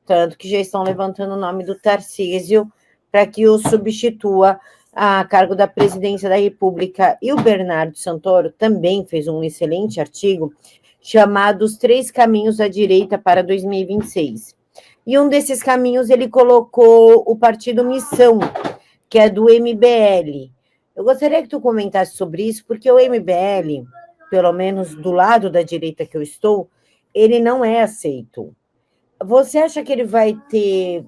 Tanto que já estão levantando o nome do Tarcísio para que o substitua a cargo da presidência da República. E o Bernardo Santoro também fez um excelente artigo chamado Os Três Caminhos da Direita para 2026. E um desses caminhos ele colocou o partido Missão, que é do MBL. Eu gostaria que tu comentasse sobre isso, porque o MBL, pelo menos do lado da direita que eu estou, ele não é aceito. Você acha que ele vai ter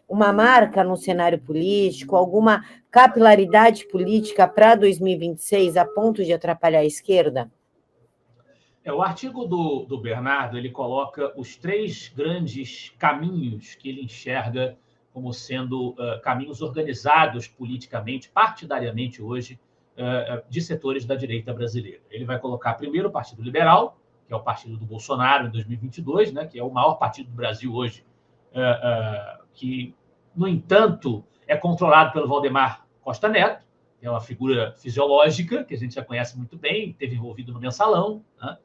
uma marca no cenário político, alguma capilaridade política para 2026 a ponto de atrapalhar a esquerda? O artigo do Bernardo, ele coloca os três grandes caminhos que ele enxerga como sendo caminhos organizados politicamente, partidariamente hoje, de setores da direita brasileira. Ele vai colocar primeiro o Partido Liberal, que é o partido do Bolsonaro em 2022, né, que é o maior partido do Brasil hoje, que, no entanto, é controlado pelo Valdemar Costa Neto, que é uma figura fisiológica, que a gente já conhece muito bem, esteve envolvido no Mensalão, né?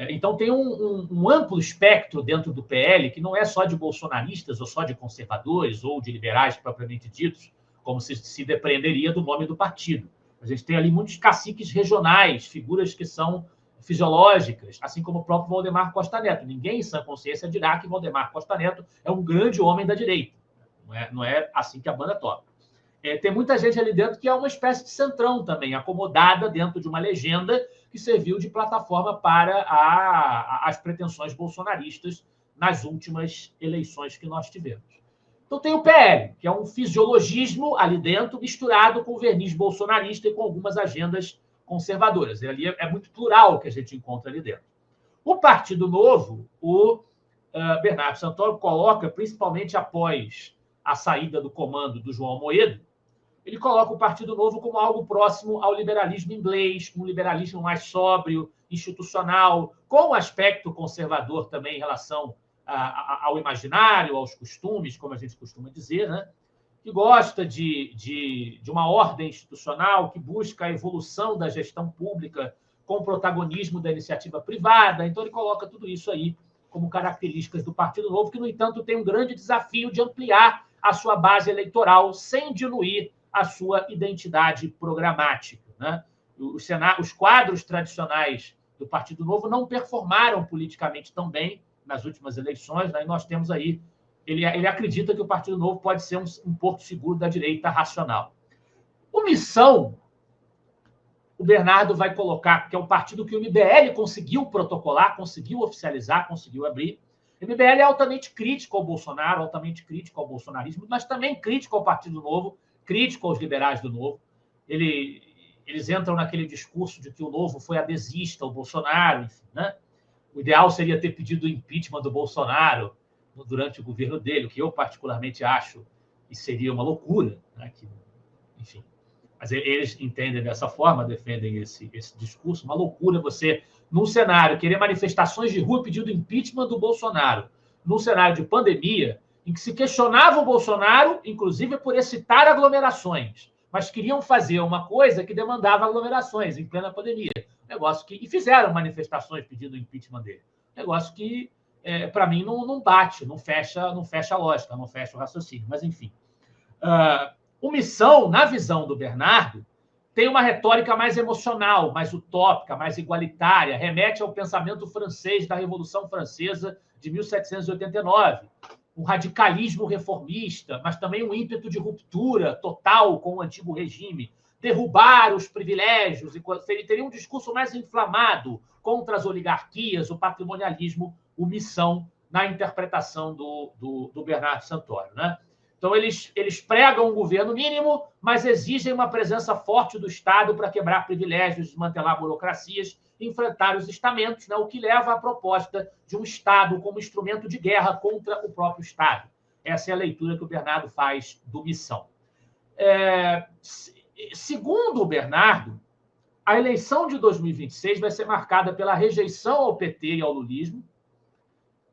Então, tem um amplo espectro dentro do PL, que não é só de bolsonaristas, ou só de conservadores, ou de liberais propriamente ditos, como se depreenderia do nome do partido. A gente tem ali muitos caciques regionais, figuras que são fisiológicas, assim como o próprio Valdemar Costa Neto. Ninguém em sã consciência dirá que Valdemar Costa Neto é um grande homem da direita. Não é assim que a banda toca. Tem muita gente ali dentro que é uma espécie de centrão também, acomodada dentro de uma legenda que serviu de plataforma para as pretensões bolsonaristas nas últimas eleições que nós tivemos. Então tem o PL, que é um fisiologismo ali dentro, misturado com o verniz bolsonarista e com algumas agendas conservadoras. Ali é muito plural o que a gente encontra ali dentro. O Partido Novo, o Bernardo Santoro coloca, principalmente após a saída do comando do João Amoedo, ele coloca o Partido Novo como algo próximo ao liberalismo inglês, um liberalismo mais sóbrio, institucional, com um aspecto conservador também em relação ao imaginário, aos costumes, como a gente costuma dizer, né? Que gosta de uma ordem institucional, que busca a evolução da gestão pública com o protagonismo da iniciativa privada. Então, ele coloca tudo isso aí como características do Partido Novo, que, no entanto, tem um grande desafio de ampliar a sua base eleitoral sem diluir a sua identidade programática, né? Os quadros tradicionais do Partido Novo não performaram politicamente tão bem nas últimas eleições, né? E nós temos aí, ele acredita que o Partido Novo pode ser um porto seguro da direita racional. O Missão, o Bernardo vai colocar, que é um partido que o MBL conseguiu protocolar, conseguiu oficializar, conseguiu abrir. O MBL é altamente crítico ao Bolsonaro, altamente crítico ao bolsonarismo, mas também crítico ao Partido Novo, crítico aos liberais do Novo. Eles entram naquele discurso de que o Novo foi adesista ao Bolsonaro, enfim, né? O ideal seria ter pedido o impeachment do Bolsonaro durante o governo dele, o que eu particularmente acho que seria uma loucura, né? Enfim, mas eles entendem dessa forma, defendem esse discurso. Uma loucura você, num cenário, querer manifestações de rua pedindo impeachment do Bolsonaro, num cenário de pandemia, em que se questionava o Bolsonaro, inclusive por excitar aglomerações, mas queriam fazer uma coisa que demandava aglomerações em plena pandemia. E fizeram manifestações pedindo o impeachment dele. Negócio que, para mim, não bate, não fecha a lógica, não fecha o raciocínio. Mas, enfim. O Missão, na visão do Bernardo, tem uma retórica mais emocional, mais utópica, mais igualitária, remete ao pensamento francês da Revolução Francesa de 1789, um radicalismo reformista, mas também um ímpeto de ruptura total com o antigo regime, derrubar os privilégios, e teria um discurso mais inflamado contra as oligarquias, o patrimonialismo, o Missão, na interpretação do Bernardo Santoro, né? Então, eles pregam um governo mínimo, mas exigem uma presença forte do Estado para quebrar privilégios, desmantelar burocracias, enfrentar os estamentos, né? O que leva à proposta de um Estado como instrumento de guerra contra o próprio Estado. Essa é a leitura que o Bernardo faz do Missão. Segundo o Bernardo, a eleição de 2026 vai ser marcada pela rejeição ao PT e ao lulismo,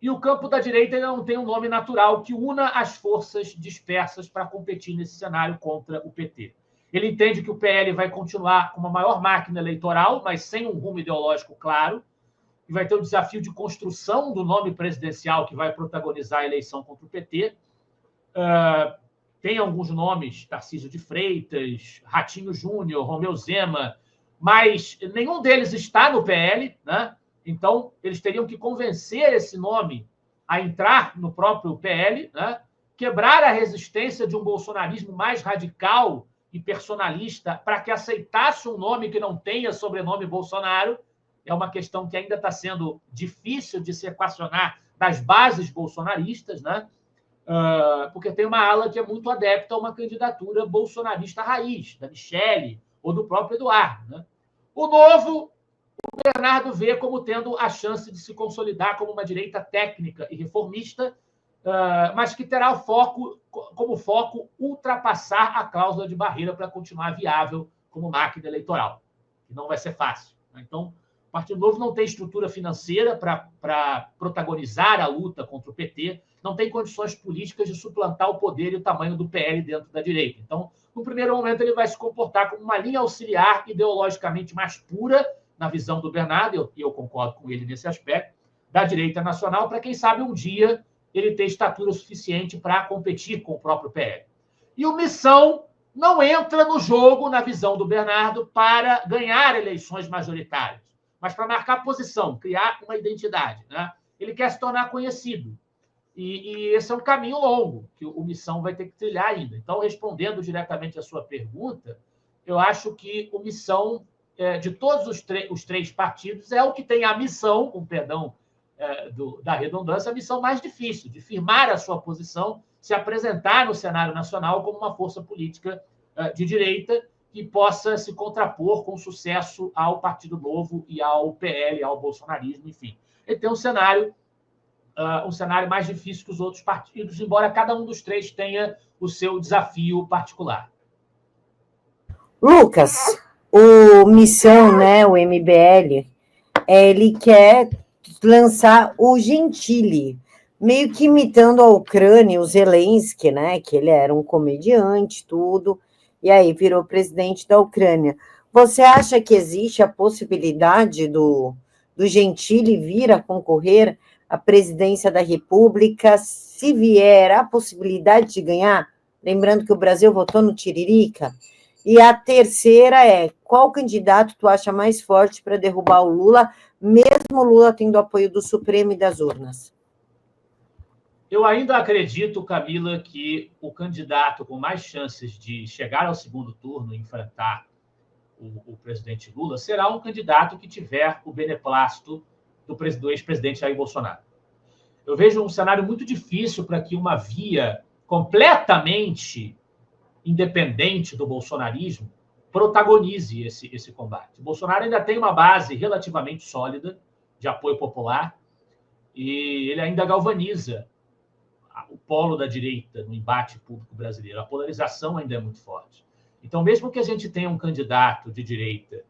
e o campo da direita ainda não tem um nome natural que una as forças dispersas para competir nesse cenário contra o PT. Ele entende que o PL vai continuar com uma maior máquina eleitoral, mas sem um rumo ideológico claro, e vai ter o desafio de construção do nome presidencial que vai protagonizar a eleição contra o PT. Tem alguns nomes, Tarcísio de Freitas, Ratinho Júnior, Romeu Zema, mas nenhum deles está no PL, né? Então, eles teriam que convencer esse nome a entrar no próprio PL, né? Quebrar a resistência de um bolsonarismo mais radical e personalista para que aceitasse um nome que não tenha sobrenome Bolsonaro. É uma questão que ainda está sendo difícil de se equacionar das bases bolsonaristas, né? Porque tem uma ala que é muito adepta a uma candidatura bolsonarista raiz, da Michele ou do próprio Eduardo, né? O Novo, o Bernardo vê como tendo a chance de se consolidar como uma direita técnica e reformista, mas que terá como foco ultrapassar a cláusula de barreira para continuar viável como máquina eleitoral, que não vai ser fácil. Então, o Partido Novo não tem estrutura financeira para protagonizar a luta contra o PT, não tem condições políticas de suplantar o poder e o tamanho do PL dentro da direita. Então, no primeiro momento, ele vai se comportar como uma linha auxiliar ideologicamente mais pura, na visão do Bernardo, e eu concordo com ele nesse aspecto, da direita nacional, para quem sabe um dia ele ter estatura suficiente para competir com o próprio PL. E o Missão não entra no jogo, na visão do Bernardo, para ganhar eleições majoritárias, mas para marcar posição, criar uma identidade, né? Ele quer se tornar conhecido. E esse é um caminho longo que o Missão vai ter que trilhar ainda. Então, respondendo diretamente à sua pergunta, eu acho que o Missão, de todos os três partidos, é o que tem a missão, com perdão da redundância, a missão mais difícil, de firmar a sua posição, se apresentar no cenário nacional como uma força política de direita que possa se contrapor com sucesso ao Partido Novo e ao PL, ao bolsonarismo, enfim. Ele tem um cenário mais difícil que os outros partidos, embora cada um dos três tenha o seu desafio particular. Lucas, o Missão, né, o MBL, ele quer lançar o Gentili, meio que imitando a Ucrânia, o Zelensky, né, que ele era um comediante, tudo, e aí virou presidente da Ucrânia. Você acha que existe a possibilidade do Gentili vir a concorrer à presidência da República, se vier a possibilidade de ganhar? Lembrando que o Brasil votou no Tiririca. E a terceira é, qual candidato tu acha mais forte para derrubar o Lula, mesmo o Lula tendo apoio do Supremo e das urnas? Eu ainda acredito, Camila, que o candidato com mais chances de chegar ao segundo turno e enfrentar o presidente Lula será um candidato que tiver o beneplácito do ex-presidente Jair Bolsonaro. Eu vejo um cenário muito difícil para que uma via completamente independente do bolsonarismo protagonize esse combate. O Bolsonaro ainda tem uma base relativamente sólida de apoio popular e ele ainda galvaniza o polo da direita no embate público brasileiro. A polarização ainda é muito forte. Então, mesmo que a gente tenha um candidato de direita,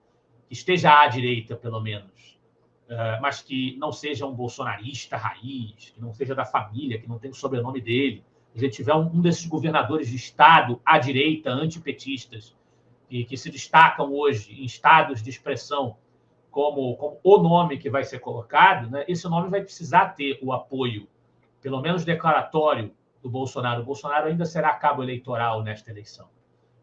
que esteja à direita, pelo menos, mas que não seja um bolsonarista raiz, que não seja da família, que não tenha o sobrenome dele, se a gente tiver um desses governadores de estado à direita, antipetistas, que se destacam hoje em estados de expressão como o nome que vai ser colocado, né, esse nome vai precisar ter o apoio, pelo menos declaratório, do Bolsonaro. O Bolsonaro ainda será cabo eleitoral nesta eleição.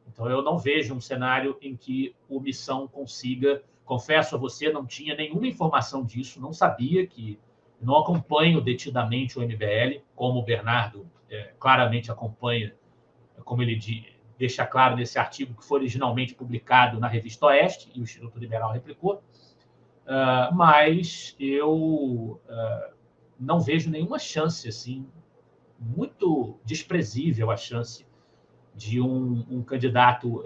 Então, eu não vejo um cenário em que o Missão consiga... Confesso a você, não tinha nenhuma informação disso, não sabia que... Não acompanho detidamente o MBL, como o Bernardo claramente acompanha, como ele deixa claro nesse artigo que foi originalmente publicado na Revista Oeste, e o Instituto Liberal replicou, mas eu não vejo nenhuma chance, assim, muito desprezível a chance de um candidato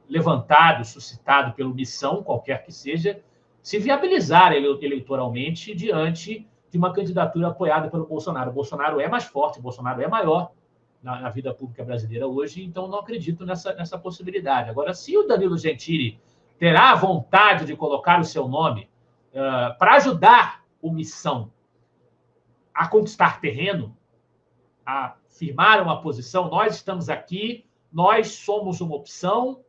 levantado, suscitado pelo Missão, qualquer que seja, se viabilizar eleitoralmente diante de uma candidatura apoiada pelo Bolsonaro. O Bolsonaro é mais forte, o Bolsonaro é maior na vida pública brasileira hoje, então não acredito nessa possibilidade. Agora, se o Danilo Gentili terá a vontade de colocar o seu nome para ajudar o Missão a conquistar terreno, a firmar uma posição, nós estamos aqui, nós somos uma opção,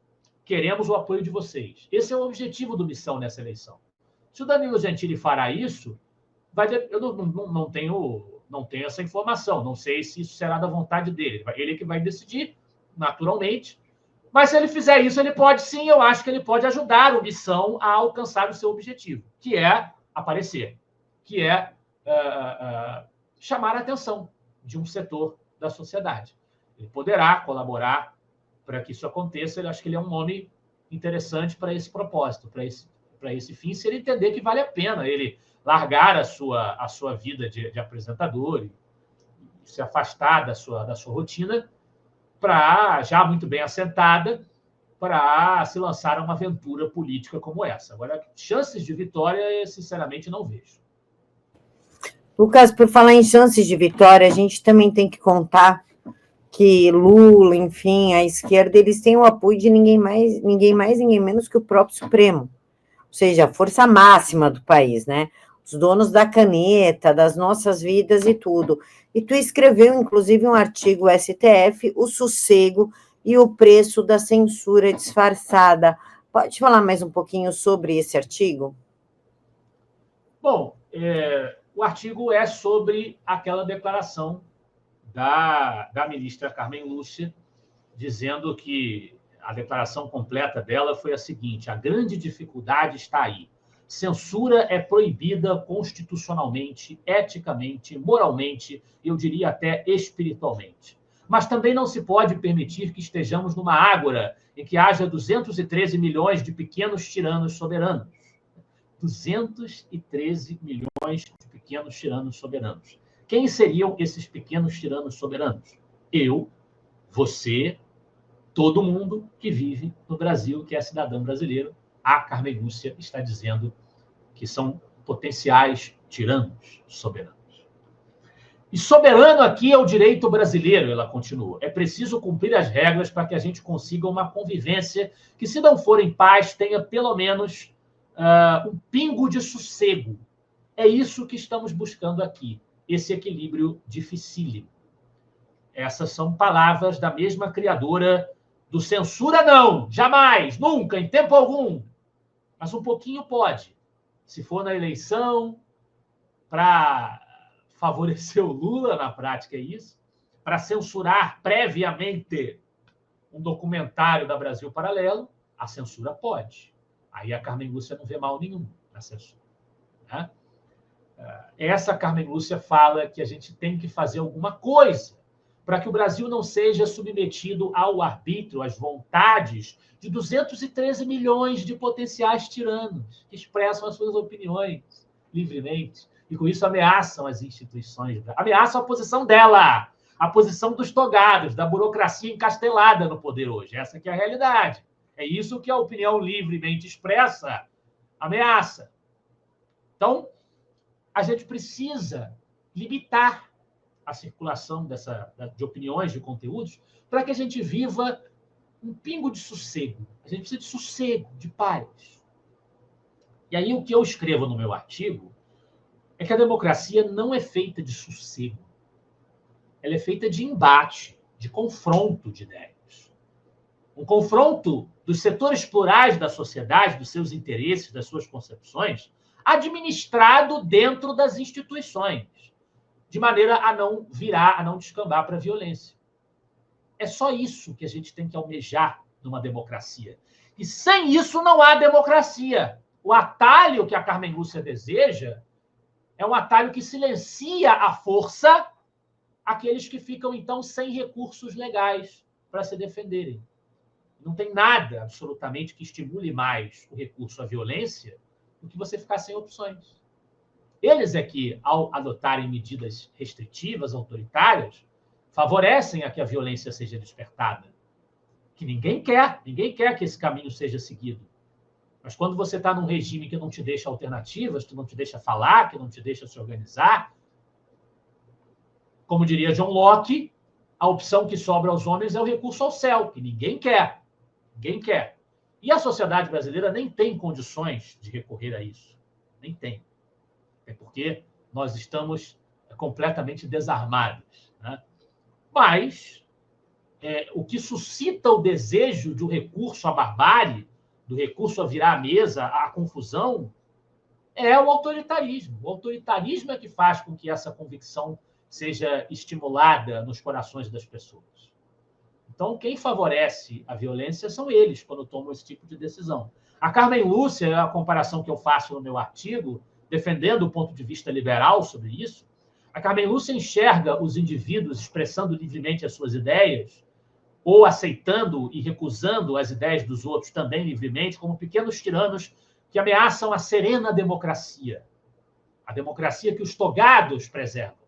queremos o apoio de vocês. Esse é o objetivo do Missão nessa eleição. Se o Danilo Gentili fará isso, eu não tenho essa informação, não sei se isso será da vontade dele. Ele que vai decidir, naturalmente. Mas se ele fizer isso, ele pode sim, eu acho que ele pode ajudar o Missão a alcançar o seu objetivo, que é aparecer, que é chamar a atenção de um setor da sociedade. Ele poderá colaborar para que isso aconteça. Eu acho que ele é um nome interessante para esse propósito, para esse fim, se ele entender que vale a pena ele largar a sua vida de apresentador e se afastar da sua rotina para, já muito bem assentada, para se lançar a uma aventura política como essa. Agora, chances de vitória, sinceramente, não vejo. Lucas, por falar em chances de vitória, a gente também tem que contar que Lula, enfim, a esquerda, eles têm o apoio de ninguém mais, ninguém menos que o próprio Supremo, ou seja, a força máxima do país, né? Os donos da caneta, das nossas vidas e tudo. E tu escreveu, inclusive, um artigo STF, o sossego e o preço da censura disfarçada. Pode falar mais um pouquinho sobre esse artigo? Bom, o artigo é sobre aquela declaração da ministra Carmen Lúcia, dizendo que a declaração completa dela foi a seguinte: a grande dificuldade está aí. Censura é proibida constitucionalmente, eticamente, moralmente, eu diria até espiritualmente. Mas também não se pode permitir que estejamos numa ágora em que haja 213 milhões de pequenos tiranos soberanos. 213 milhões de pequenos tiranos soberanos. Quem seriam esses pequenos tiranos soberanos? Eu, você, todo mundo que vive no Brasil, que é cidadão brasileiro. A Carmen Lúcia está dizendo que são potenciais tiranos soberanos. E soberano aqui é o direito brasileiro, ela continua. É preciso cumprir as regras para que a gente consiga uma convivência que, se não for em paz, tenha pelo menos um pingo de sossego. É isso que estamos buscando aqui, esse equilíbrio dificílimo. Essas são palavras da mesma criadora do censura não, jamais, nunca, em tempo algum. Mas um pouquinho pode. Se for na eleição, para favorecer o Lula, na prática é isso, para censurar previamente um documentário da Brasil Paralelo, a censura pode. Aí a Carmen Lúcia não vê mal nenhum na censura. Né? Essa Carmen Lúcia fala que a gente tem que fazer alguma coisa para que o Brasil não seja submetido ao arbítrio, às vontades de 213 milhões de potenciais tiranos que expressam as suas opiniões livremente e, com isso, ameaçam as instituições, ameaçam a posição dela, a posição dos togados, da burocracia encastelada no poder hoje. Essa que é a realidade. É isso que a opinião livremente expressa ameaça. Então, a gente precisa limitar a circulação de opiniões, de conteúdos, para que a gente viva um pingo de sossego. A gente precisa de sossego, de paz. E aí o que eu escrevo no meu artigo é que a democracia não é feita de sossego. Ela é feita de embate, de confronto de ideias. Um confronto dos setores plurais da sociedade, dos seus interesses, das suas concepções, administrado dentro das instituições, de maneira a não virar, a não descambar para a violência. É só isso que a gente tem que almejar numa democracia. E sem isso não há democracia. O atalho que a Carmen Lúcia deseja é um atalho que silencia à força aqueles que ficam, então, sem recursos legais para se defenderem. Não tem nada, absolutamente, que estimule mais o recurso à violência do que você ficar sem opções. Eles é que, ao adotarem medidas restritivas, autoritárias, favorecem a que a violência seja despertada. Que ninguém quer que esse caminho seja seguido. Mas quando você está num regime que não te deixa alternativas, que não te deixa falar, que não te deixa se organizar, como diria John Locke, a opção que sobra aos homens é o recurso ao céu, que ninguém quer. Ninguém quer. E a sociedade brasileira nem tem condições de recorrer a isso. Nem tem. É porque nós estamos completamente desarmados. Né? Mas o que suscita o desejo de um recurso à barbárie, do recurso a virar a mesa, à confusão, é o autoritarismo. O autoritarismo é que faz com que essa convicção seja estimulada nos corações das pessoas. Então, quem favorece a violência são eles, quando tomam esse tipo de decisão. A Carmen Lúcia, a comparação que eu faço no meu artigo, defendendo o ponto de vista liberal sobre isso, a Carmen Lúcia enxerga os indivíduos expressando livremente as suas ideias, ou aceitando e recusando as ideias dos outros também livremente, como pequenos tiranos que ameaçam a serena democracia, a democracia que os togados preservam.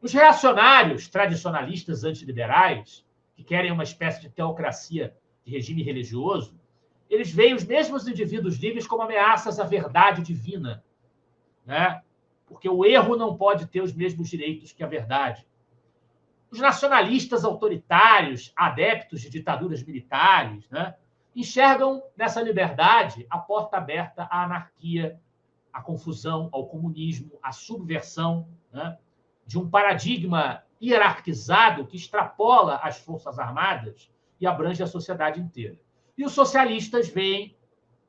Os reacionários tradicionalistas antiliberais, que querem uma espécie de teocracia de regime religioso, eles veem os mesmos indivíduos livres como ameaças à verdade divina, né? Porque o erro não pode ter os mesmos direitos que a verdade. Os nacionalistas autoritários, adeptos de ditaduras militares, né, enxergam nessa liberdade a porta aberta à anarquia, à confusão, ao comunismo, à subversão, né, de um paradigma hierarquizado que extrapola as forças armadas e abrange a sociedade inteira. E os socialistas veem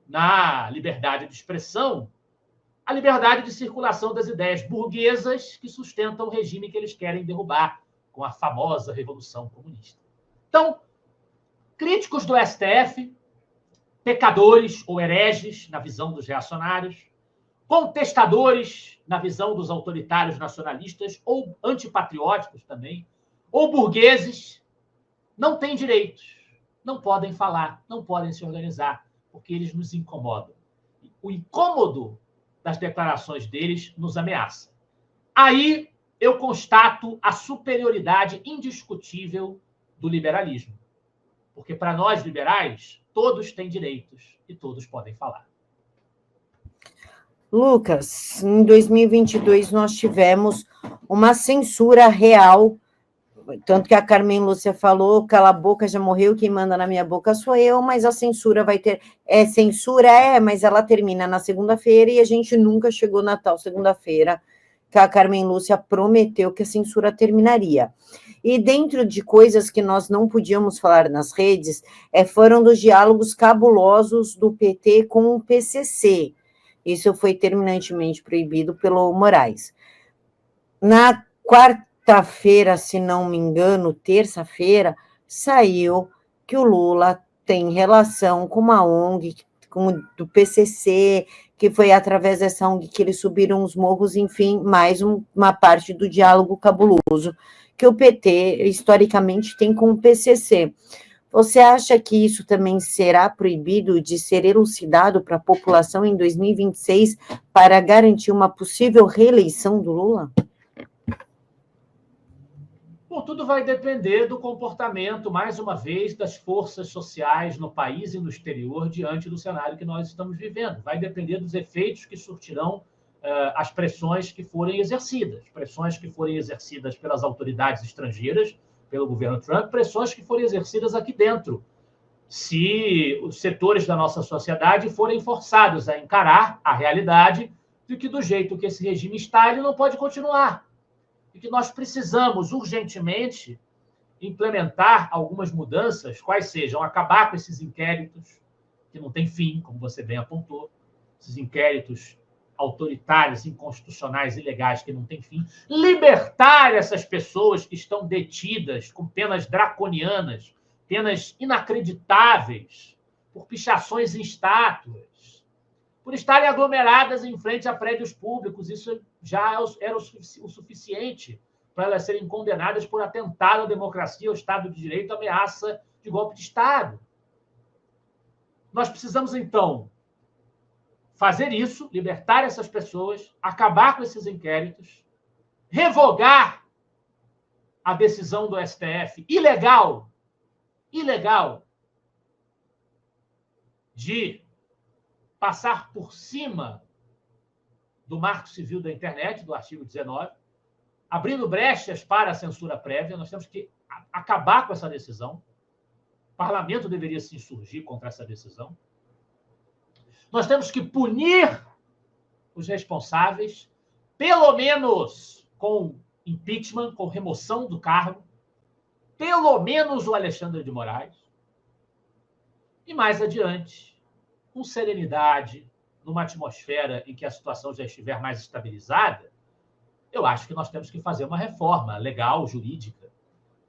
na liberdade de expressão a liberdade de circulação das ideias burguesas que sustentam o regime que eles querem derrubar com a famosa Revolução Comunista. Então, críticos do STF, pecadores ou hereges na visão dos reacionários, contestadores na visão dos autoritários nacionalistas ou antipatrióticos também, ou burgueses, não têm direitos, não podem falar, não podem se organizar, porque eles nos incomodam. O incômodo das declarações deles nos ameaça. Aí eu constato a superioridade indiscutível do liberalismo. Porque, para nós liberais, todos têm direitos e todos podem falar. Lucas, em 2022 nós tivemos uma censura real, tanto que a Carmen Lúcia falou, cala a boca, já morreu, quem manda na minha boca sou eu, mas a censura vai ter... mas ela termina na segunda-feira e a gente nunca chegou na tal segunda-feira que a Carmen Lúcia prometeu que a censura terminaria. E dentro de coisas que nós não podíamos falar nas redes, foram dos diálogos cabulosos do PT com o PCC. Isso foi terminantemente proibido pelo Moraes. Na quarta-feira, se não me engano, terça-feira, saiu que o Lula tem relação com uma ONG do PCC, que foi através dessa ONG que eles subiram os morros, enfim, mais uma parte do diálogo cabuloso que o PT, historicamente, tem com o PCC. Você acha que isso também será proibido de ser elucidado para a população em 2026 para garantir uma possível reeleição do Lula? Bom, tudo vai depender do comportamento, mais uma vez, das forças sociais no país e no exterior diante do cenário que nós estamos vivendo. Vai depender dos efeitos que surtirão as pressões que forem exercidas. Pressões que forem exercidas pelas autoridades estrangeiras, pelo governo Trump, pressões que forem exercidas aqui dentro. Se os setores da nossa sociedade forem forçados a encarar a realidade de que, do jeito que esse regime está, ele não pode continuar. E que nós precisamos, urgentemente, implementar algumas mudanças, quais sejam acabar com esses inquéritos, que não têm fim, como você bem apontou, esses inquéritos autoritários, inconstitucionais, ilegais, que não têm fim, libertar essas pessoas que estão detidas com penas draconianas, penas inacreditáveis, por pichações em estátuas, por estarem aglomeradas em frente a prédios públicos. Isso já era o suficiente para elas serem condenadas por atentado à democracia, ao Estado de Direito, ameaça de golpe de Estado. Nós precisamos, então, fazer isso, libertar essas pessoas, acabar com esses inquéritos, revogar a decisão do STF ilegal, de passar por cima do Marco Civil da Internet, do artigo 19, abrindo brechas para a censura prévia. Nós temos que acabar com essa decisão. O parlamento deveria se insurgir contra essa decisão. Nós temos que punir os responsáveis, pelo menos com impeachment, com remoção do cargo, pelo menos o Alexandre de Moraes. E mais adiante, com serenidade, numa atmosfera em que a situação já estiver mais estabilizada, eu acho que nós temos que fazer uma reforma legal, jurídica,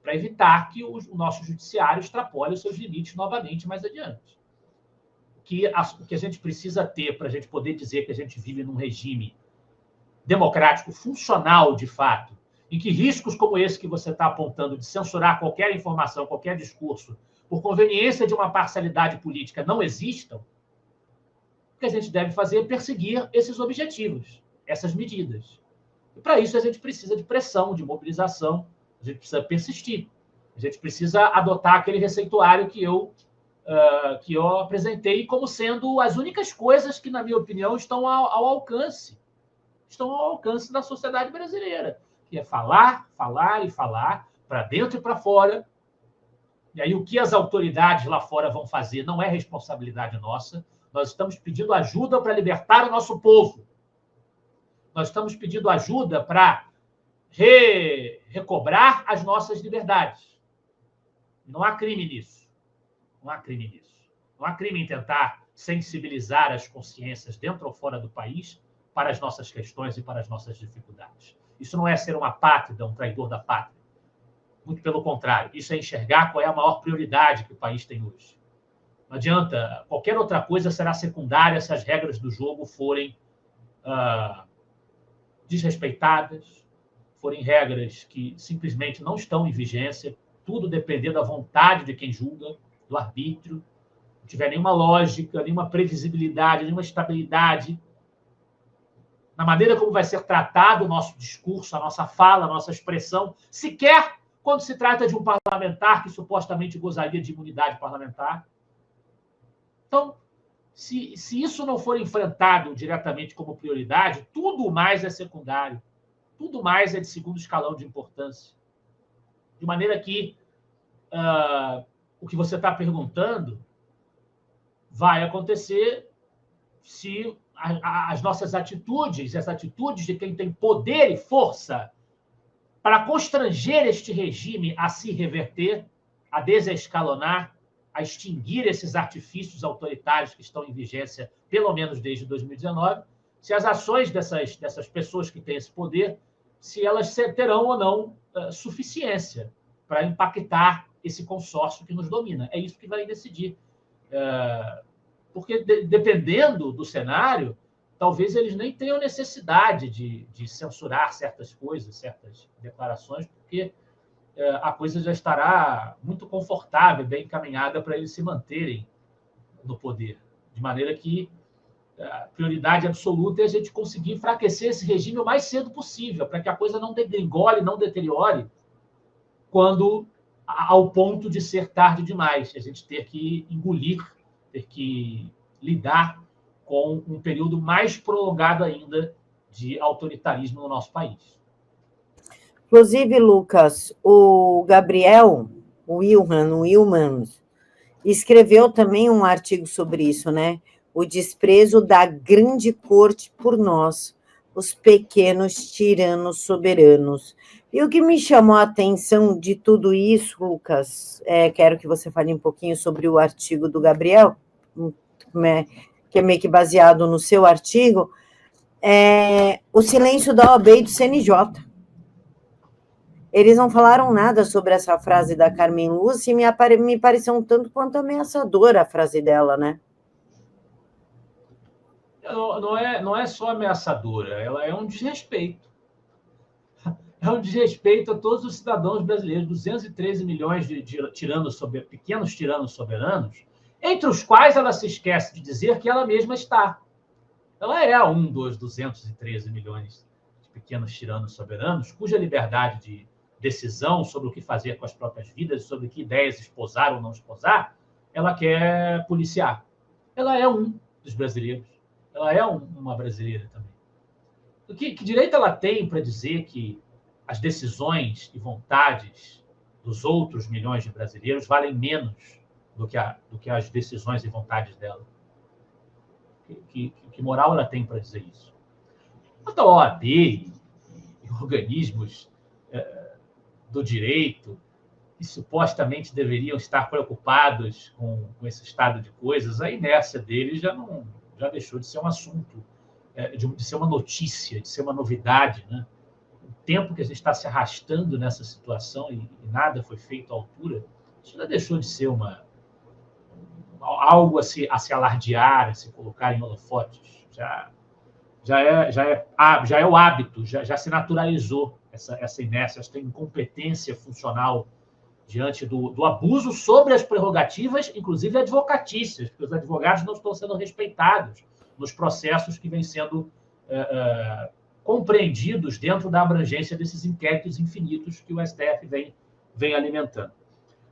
para evitar que o nosso judiciário extrapole os seus limites novamente mais adiante. O que a gente precisa ter para a gente poder dizer que a gente vive num regime democrático funcional, de fato, em que riscos como esse que você está apontando de censurar qualquer informação, qualquer discurso, por conveniência de uma parcialidade política, não existam, o que a gente deve fazer é perseguir esses objetivos, essas medidas. E, para isso, a gente precisa de pressão, de mobilização, a gente precisa persistir, a gente precisa adotar aquele receituário que eu apresentei como sendo as únicas coisas que, na minha opinião, estão ao alcance da sociedade brasileira, que é falar, falar e falar, para dentro e para fora. E aí o que as autoridades lá fora vão fazer não é responsabilidade nossa. Nós estamos pedindo ajuda para libertar o nosso povo. Nós estamos pedindo ajuda para recobrar as nossas liberdades. Não há crime nisso. Não há crime nisso. Não há crime em tentar sensibilizar as consciências dentro ou fora do país para as nossas questões e para as nossas dificuldades. Isso não é ser um apátrida, um traidor da pátria. Muito pelo contrário, isso é enxergar qual é a maior prioridade que o país tem hoje. Não adianta, qualquer outra coisa será secundária se as regras do jogo forem desrespeitadas, forem regras que simplesmente não estão em vigência, tudo depender da vontade de quem julga, do arbítrio, não tiver nenhuma lógica, nenhuma previsibilidade, nenhuma estabilidade na maneira como vai ser tratado o nosso discurso, a nossa fala, a nossa expressão, sequer quando se trata de um parlamentar que supostamente gozaria de imunidade parlamentar. Então, se isso não for enfrentado diretamente como prioridade, tudo mais é secundário, tudo mais é de segundo escalão de importância. De maneira que o que você está perguntando vai acontecer se as nossas atitudes, as atitudes de quem tem poder e força para constranger este regime a se reverter, a desescalonar, a extinguir esses artifícios autoritários que estão em vigência, pelo menos desde 2019, se as ações dessas pessoas que têm esse poder, se elas terão ou não suficiência para impactar esse consórcio que nos domina. É isso que vai decidir. Porque, dependendo do cenário, talvez eles nem tenham necessidade de censurar certas coisas, certas declarações, porque a coisa já estará muito confortável, bem encaminhada para eles se manterem no poder. De maneira que a prioridade absoluta é a gente conseguir enfraquecer esse regime o mais cedo possível, para que a coisa não degringole, não deteriore, ao ponto de ser tarde demais. A gente ter que engolir, ter que lidar com um período mais prolongado ainda de autoritarismo no nosso país. Inclusive, Lucas, o Gabriel, o Wilman, escreveu também um artigo sobre isso, né? O desprezo da grande corte por nós, os pequenos tiranos soberanos. E o que me chamou a atenção de tudo isso, Lucas, quero que você fale um pouquinho sobre o artigo do Gabriel, que é meio que baseado no seu artigo, o silêncio da OAB e do CNJ. Eles não falaram nada sobre essa frase da Carmen Lúcia e me pareceu um tanto quanto ameaçadora a frase dela, né? Não é só ameaçadora, ela é um desrespeito. É um desrespeito a todos os cidadãos brasileiros, 213 milhões de pequenos tiranos soberanos, entre os quais ela se esquece de dizer que ela mesma está. Ela é um dos 213 milhões de pequenos tiranos soberanos, cuja liberdade de decisão sobre o que fazer com as próprias vidas, sobre que ideias esposar ou não esposar, ela quer policiar. Ela é um dos brasileiros. Ela é uma brasileira também. Que direito ela tem para dizer que as decisões e vontades dos outros milhões de brasileiros valem menos do que as decisões e vontades dela? Que moral ela tem para dizer isso? Quanto à OAB e organismos do direito, que supostamente deveriam estar preocupados com esse estado de coisas, a inércia deles já já deixou de ser um assunto, de ser uma notícia, de ser uma novidade, né? O tempo que a gente está se arrastando nessa situação e nada foi feito à altura, isso já deixou de ser algo a se alardear, a se colocar em holofotes. Já é o hábito, já se naturalizou essa inércia, essa incompetência funcional diante do abuso sobre as prerrogativas, inclusive advocatícias, porque os advogados não estão sendo respeitados nos processos que vêm sendo compreendidos dentro da abrangência desses inquéritos infinitos que o STF vem alimentando.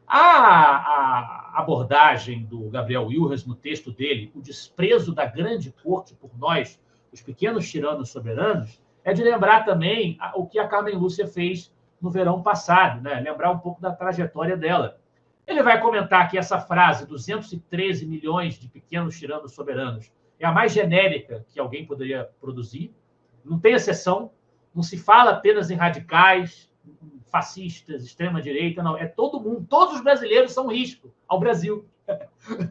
A abordagem do Gabriel Wilhers no texto dele, o desprezo da grande corte por nós, os pequenos tiranos soberanos, é de lembrar também o que a Carmen Lúcia fez no verão passado, né? Lembrar um pouco da trajetória dela. Ele vai comentar que essa frase, 213 milhões de pequenos tiranos soberanos, é a mais genérica que alguém poderia produzir, não tem exceção, não se fala apenas em radicais, fascistas, extrema-direita, não, é todo mundo, todos os brasileiros são um risco ao Brasil.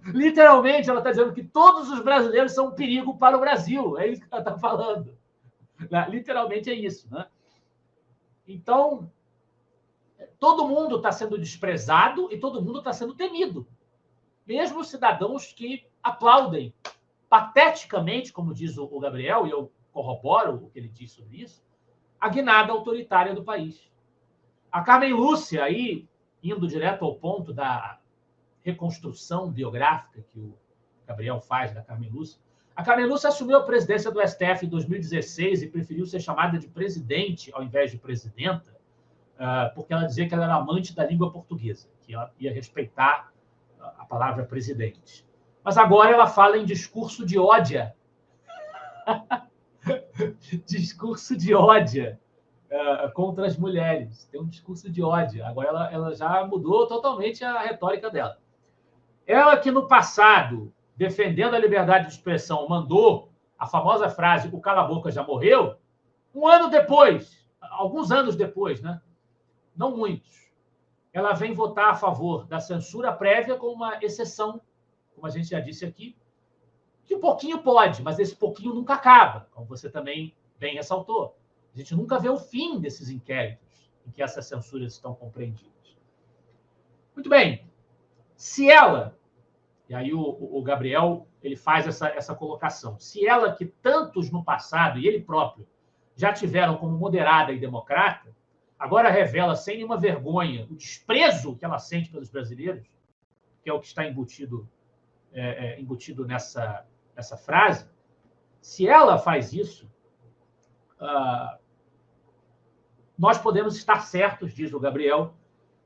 Literalmente, ela está dizendo que todos os brasileiros são um perigo para o Brasil, é isso que ela está falando. Literalmente é isso, né? Então, todo mundo está sendo desprezado e todo mundo está sendo temido. Mesmo os cidadãos que aplaudem pateticamente, como diz o Gabriel, e eu corroboro o que ele diz sobre isso, a guinada autoritária do país. A Carmen Lúcia, aí, indo direto ao ponto da reconstrução biográfica que o Gabriel faz da Carmen Lúcia, a Carmen Lúcia assumiu a presidência do STF em 2016 e preferiu ser chamada de presidente ao invés de presidenta, porque ela dizia que ela era amante da língua portuguesa, que ela ia respeitar a palavra presidente. Mas agora ela fala em discurso de ódio. Discurso de ódio contra as mulheres. Tem um discurso de ódio. Agora ela já mudou totalmente a retórica dela. Ela que no passado, defendendo a liberdade de expressão, mandou a famosa frase "o cala-boca já morreu", um ano depois, alguns anos depois, né? Não muitos, ela vem votar a favor da censura prévia com uma exceção, como a gente já disse aqui, que um pouquinho pode, mas esse pouquinho nunca acaba, como você também bem ressaltou. A gente nunca vê o fim desses inquéritos em que essas censuras estão compreendidas. Muito bem. Se ela, e aí o Gabriel ele faz essa colocação, se ela, que tantos no passado, e ele próprio, já tiveram como moderada e democrata, agora revela sem nenhuma vergonha o desprezo que ela sente pelos brasileiros, que é o que está embutido nessa frase, se ela faz isso, nós podemos estar certos, diz o Gabriel,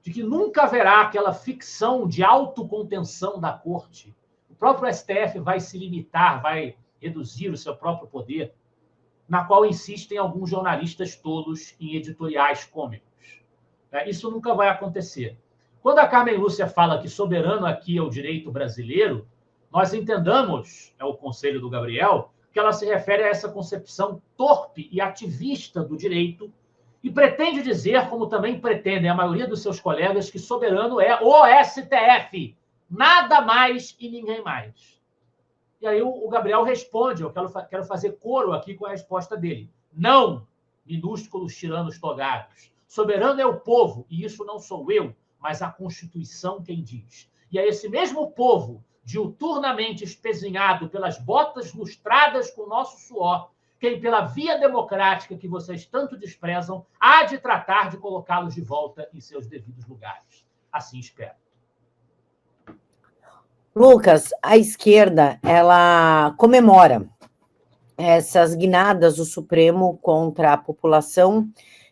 de que nunca haverá aquela ficção de autocontenção da corte. O próprio STF vai se limitar, vai reduzir o seu próprio poder, na qual insistem alguns jornalistas tolos em editoriais cômicos. Isso nunca vai acontecer. Quando a Carmen Lúcia fala que soberano aqui é o direito brasileiro, nós entendamos, é o conselho do Gabriel, que ela se refere a essa concepção torpe e ativista do direito e pretende dizer, como também pretendem a maioria dos seus colegas, que soberano é o STF, nada mais e ninguém mais. E aí o Gabriel responde, eu quero fazer coro aqui com a resposta dele. Não, minúsculos tiranos togados. Soberano é o povo, e isso não sou eu, mas a Constituição quem diz. E é esse mesmo povo, diuturnamente espezinhado pelas botas lustradas com nosso suor, quem, pela via democrática que vocês tanto desprezam, há de tratar de colocá-los de volta em seus devidos lugares. Assim espero. Lucas, a esquerda, ela comemora essas guinadas do Supremo contra a população,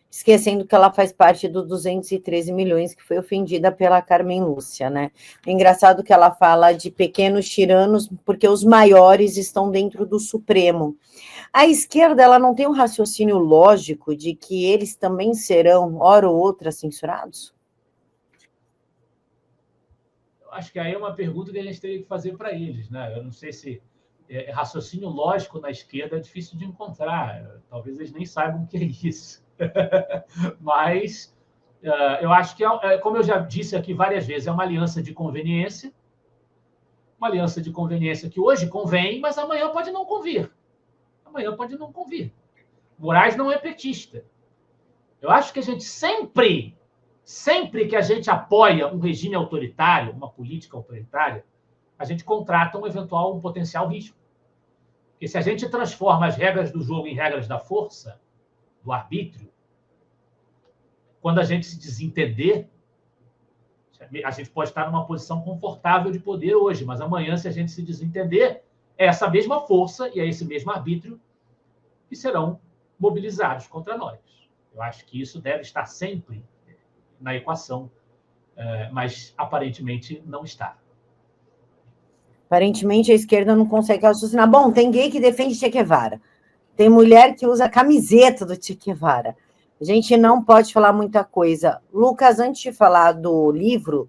esquecendo que ela faz parte dos 213 milhões que foi ofendida pela Carmen Lúcia, né? É engraçado que ela fala de pequenos tiranos, porque os maiores estão dentro do Supremo. A esquerda, ela não tem um raciocínio lógico de que eles também serão, hora ou outra, censurados? Eu acho que aí é uma pergunta que a gente teria que fazer para eles, né? Eu não sei se raciocínio lógico na esquerda é difícil de encontrar. Talvez eles nem saibam o que é isso. Mas eu acho que, como eu já disse aqui várias vezes, é uma aliança de conveniência uma aliança de conveniência que hoje convém, mas amanhã pode não convir. Amanhã pode não convir. Moraes não é petista. Eu acho que a gente sempre que a gente apoia um regime autoritário, uma política autoritária, a gente contrata um potencial risco. Porque se a gente transforma as regras do jogo em regras da força, do arbítrio, quando a gente se desentender, a gente pode estar numa posição confortável de poder hoje, mas amanhã, se a gente se desentender, é essa mesma força e é esse mesmo arbítrio que serão mobilizados contra nós. Eu acho que isso deve estar sempre na equação, mas aparentemente não está. Aparentemente a esquerda não consegue raciocinar. Bom, tem gay que defende Che Guevara, tem mulher que usa a camiseta do Che Guevara. A gente não pode falar muita coisa. Lucas, antes de falar do livro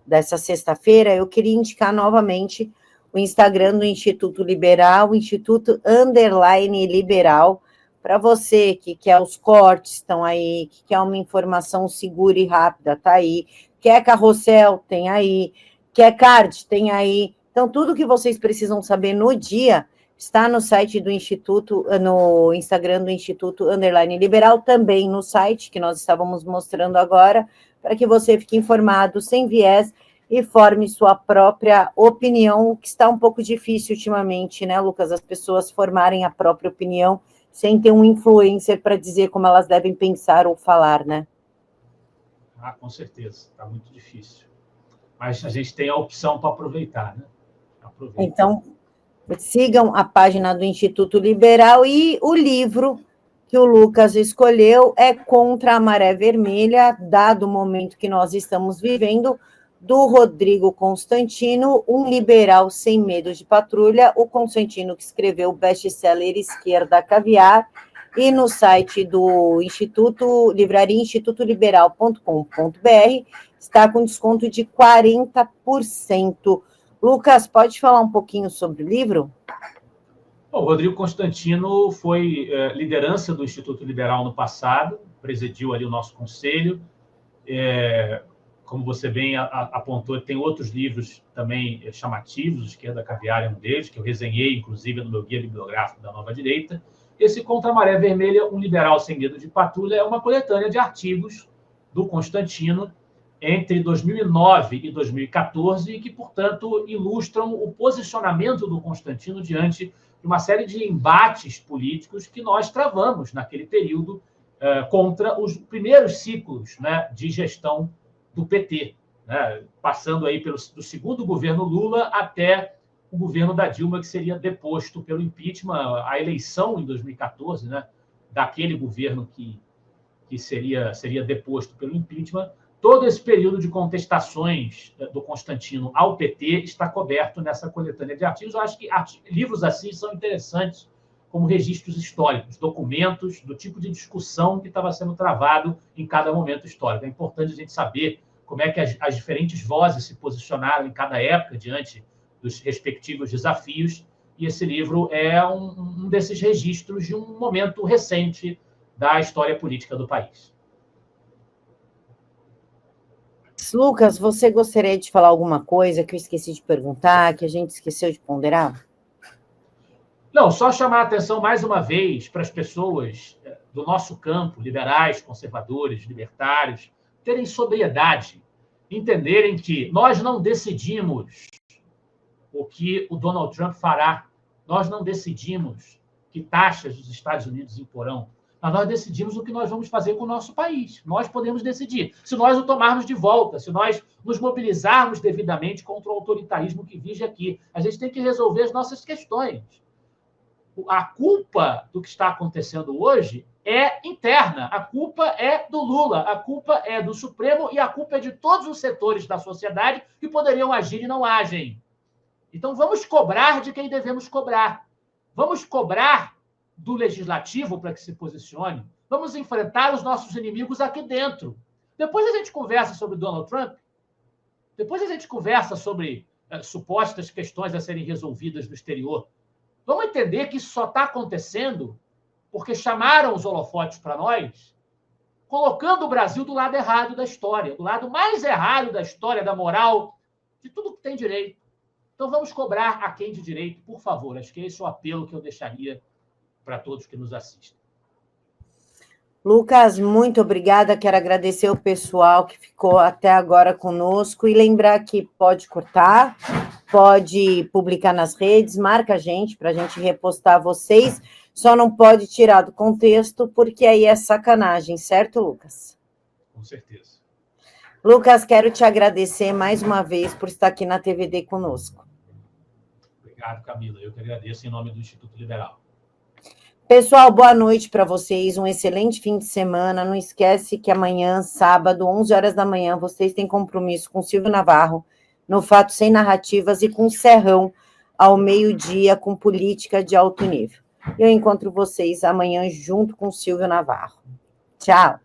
dessa sexta-feira, eu queria indicar novamente o Instagram do Instituto Liberal, Instituto _Liberal, para você que quer os cortes, estão aí, que quer uma informação segura e rápida, está aí, quer carrossel, tem aí, quer card, tem aí. Então, tudo que vocês precisam saber no dia está no site do Instituto, no Instagram do Instituto _Liberal, também no site que nós estávamos mostrando agora, para que você fique informado, sem viés, e forme sua própria opinião, o que está um pouco difícil ultimamente, né, Lucas? As pessoas formarem a própria opinião sem ter um influencer para dizer como elas devem pensar ou falar, né? Ah, com certeza, está muito difícil. Mas a gente tem a opção para aproveitar, né? Então, sigam a página do Instituto Liberal e o livro que o Lucas escolheu é Contra a Maré Vermelha, dado o momento que nós estamos vivendo, do Rodrigo Constantino, um liberal sem medo de patrulha, o Constantino que escreveu o best-seller Esquerda Caviar, e no site do Instituto, livraria institutoliberal.com.br, está com desconto de 40%. Lucas, pode falar um pouquinho sobre o livro? O Rodrigo Constantino foi liderança do Instituto Liberal no passado, presidiu ali o nosso conselho. Como você bem apontou, tem outros livros também chamativos, Esquerda Caviar é um deles, que eu resenhei, inclusive, no meu guia bibliográfico da Nova Direita. Esse Contra a Maré Vermelha, um liberal sem medo de patrulha, é uma coletânea de artigos do Constantino entre 2009 e 2014, e que, portanto, ilustram o posicionamento do Constantino diante de uma série de embates políticos que nós travamos naquele período contra os primeiros ciclos, né, de gestão do PT, né, passando aí do segundo governo Lula até o governo da Dilma, que seria deposto pelo impeachment, a eleição em 2014, né, daquele governo que seria deposto pelo impeachment. Todo esse período de contestações do Constantino ao PT está coberto nessa coletânea de artigos. Eu acho que livros assim são interessantes como registros históricos, documentos do tipo de discussão que estava sendo travado em cada momento histórico. É importante a gente saber como é que as diferentes vozes se posicionaram em cada época diante dos respectivos desafios, e esse livro é um desses registros de um momento recente da história política do país. Lucas, você gostaria de falar alguma coisa que eu esqueci de perguntar, que a gente esqueceu de ponderar? Não, só chamar a atenção mais uma vez para as pessoas do nosso campo, liberais, conservadores, libertários, terem sobriedade, entenderem que nós não decidimos o que o Donald Trump fará, nós não decidimos que taxas os Estados Unidos imporão, mas nós decidimos o que nós vamos fazer com o nosso país. Nós podemos decidir. Se nós o tomarmos de volta, se nós nos mobilizarmos devidamente contra o autoritarismo que vige aqui, a gente tem que resolver as nossas questões. A culpa do que está acontecendo hoje é interna. A culpa é do Lula, a culpa é do Supremo e a culpa é de todos os setores da sociedade que poderiam agir e não agem. Então, vamos cobrar de quem devemos cobrar. Vamos cobrar do Legislativo para que se posicione. Vamos enfrentar os nossos inimigos aqui dentro. Depois a gente conversa sobre Donald Trump. Depois a gente conversa sobre supostas questões a serem resolvidas no exterior. Vamos entender que isso só está acontecendo porque chamaram os holofotes para nós, colocando o Brasil do lado errado da história, do lado mais errado da história, da moral, de tudo que tem direito. Então, vamos cobrar a quem de direito, por favor. Acho que esse é o apelo que eu deixaria para todos que nos assistem. Lucas, muito obrigada. Quero agradecer o pessoal que ficou até agora conosco e lembrar que pode cortar, pode publicar nas redes, marca a gente para a gente repostar vocês, só não pode tirar do contexto, porque aí é sacanagem, certo, Lucas? Com certeza. Lucas, quero te agradecer mais uma vez por estar aqui na TVD conosco. Obrigado, Camila. Eu que agradeço em nome do Instituto Liberal. Pessoal, boa noite para vocês, um excelente fim de semana. Não esquece que amanhã, sábado, 11 horas da manhã, vocês têm compromisso com Silvio Navarro, no Fato Sem Narrativas, e com Serrão, ao meio-dia, com política de alto nível. Eu encontro vocês amanhã junto com Silvio Navarro. Tchau!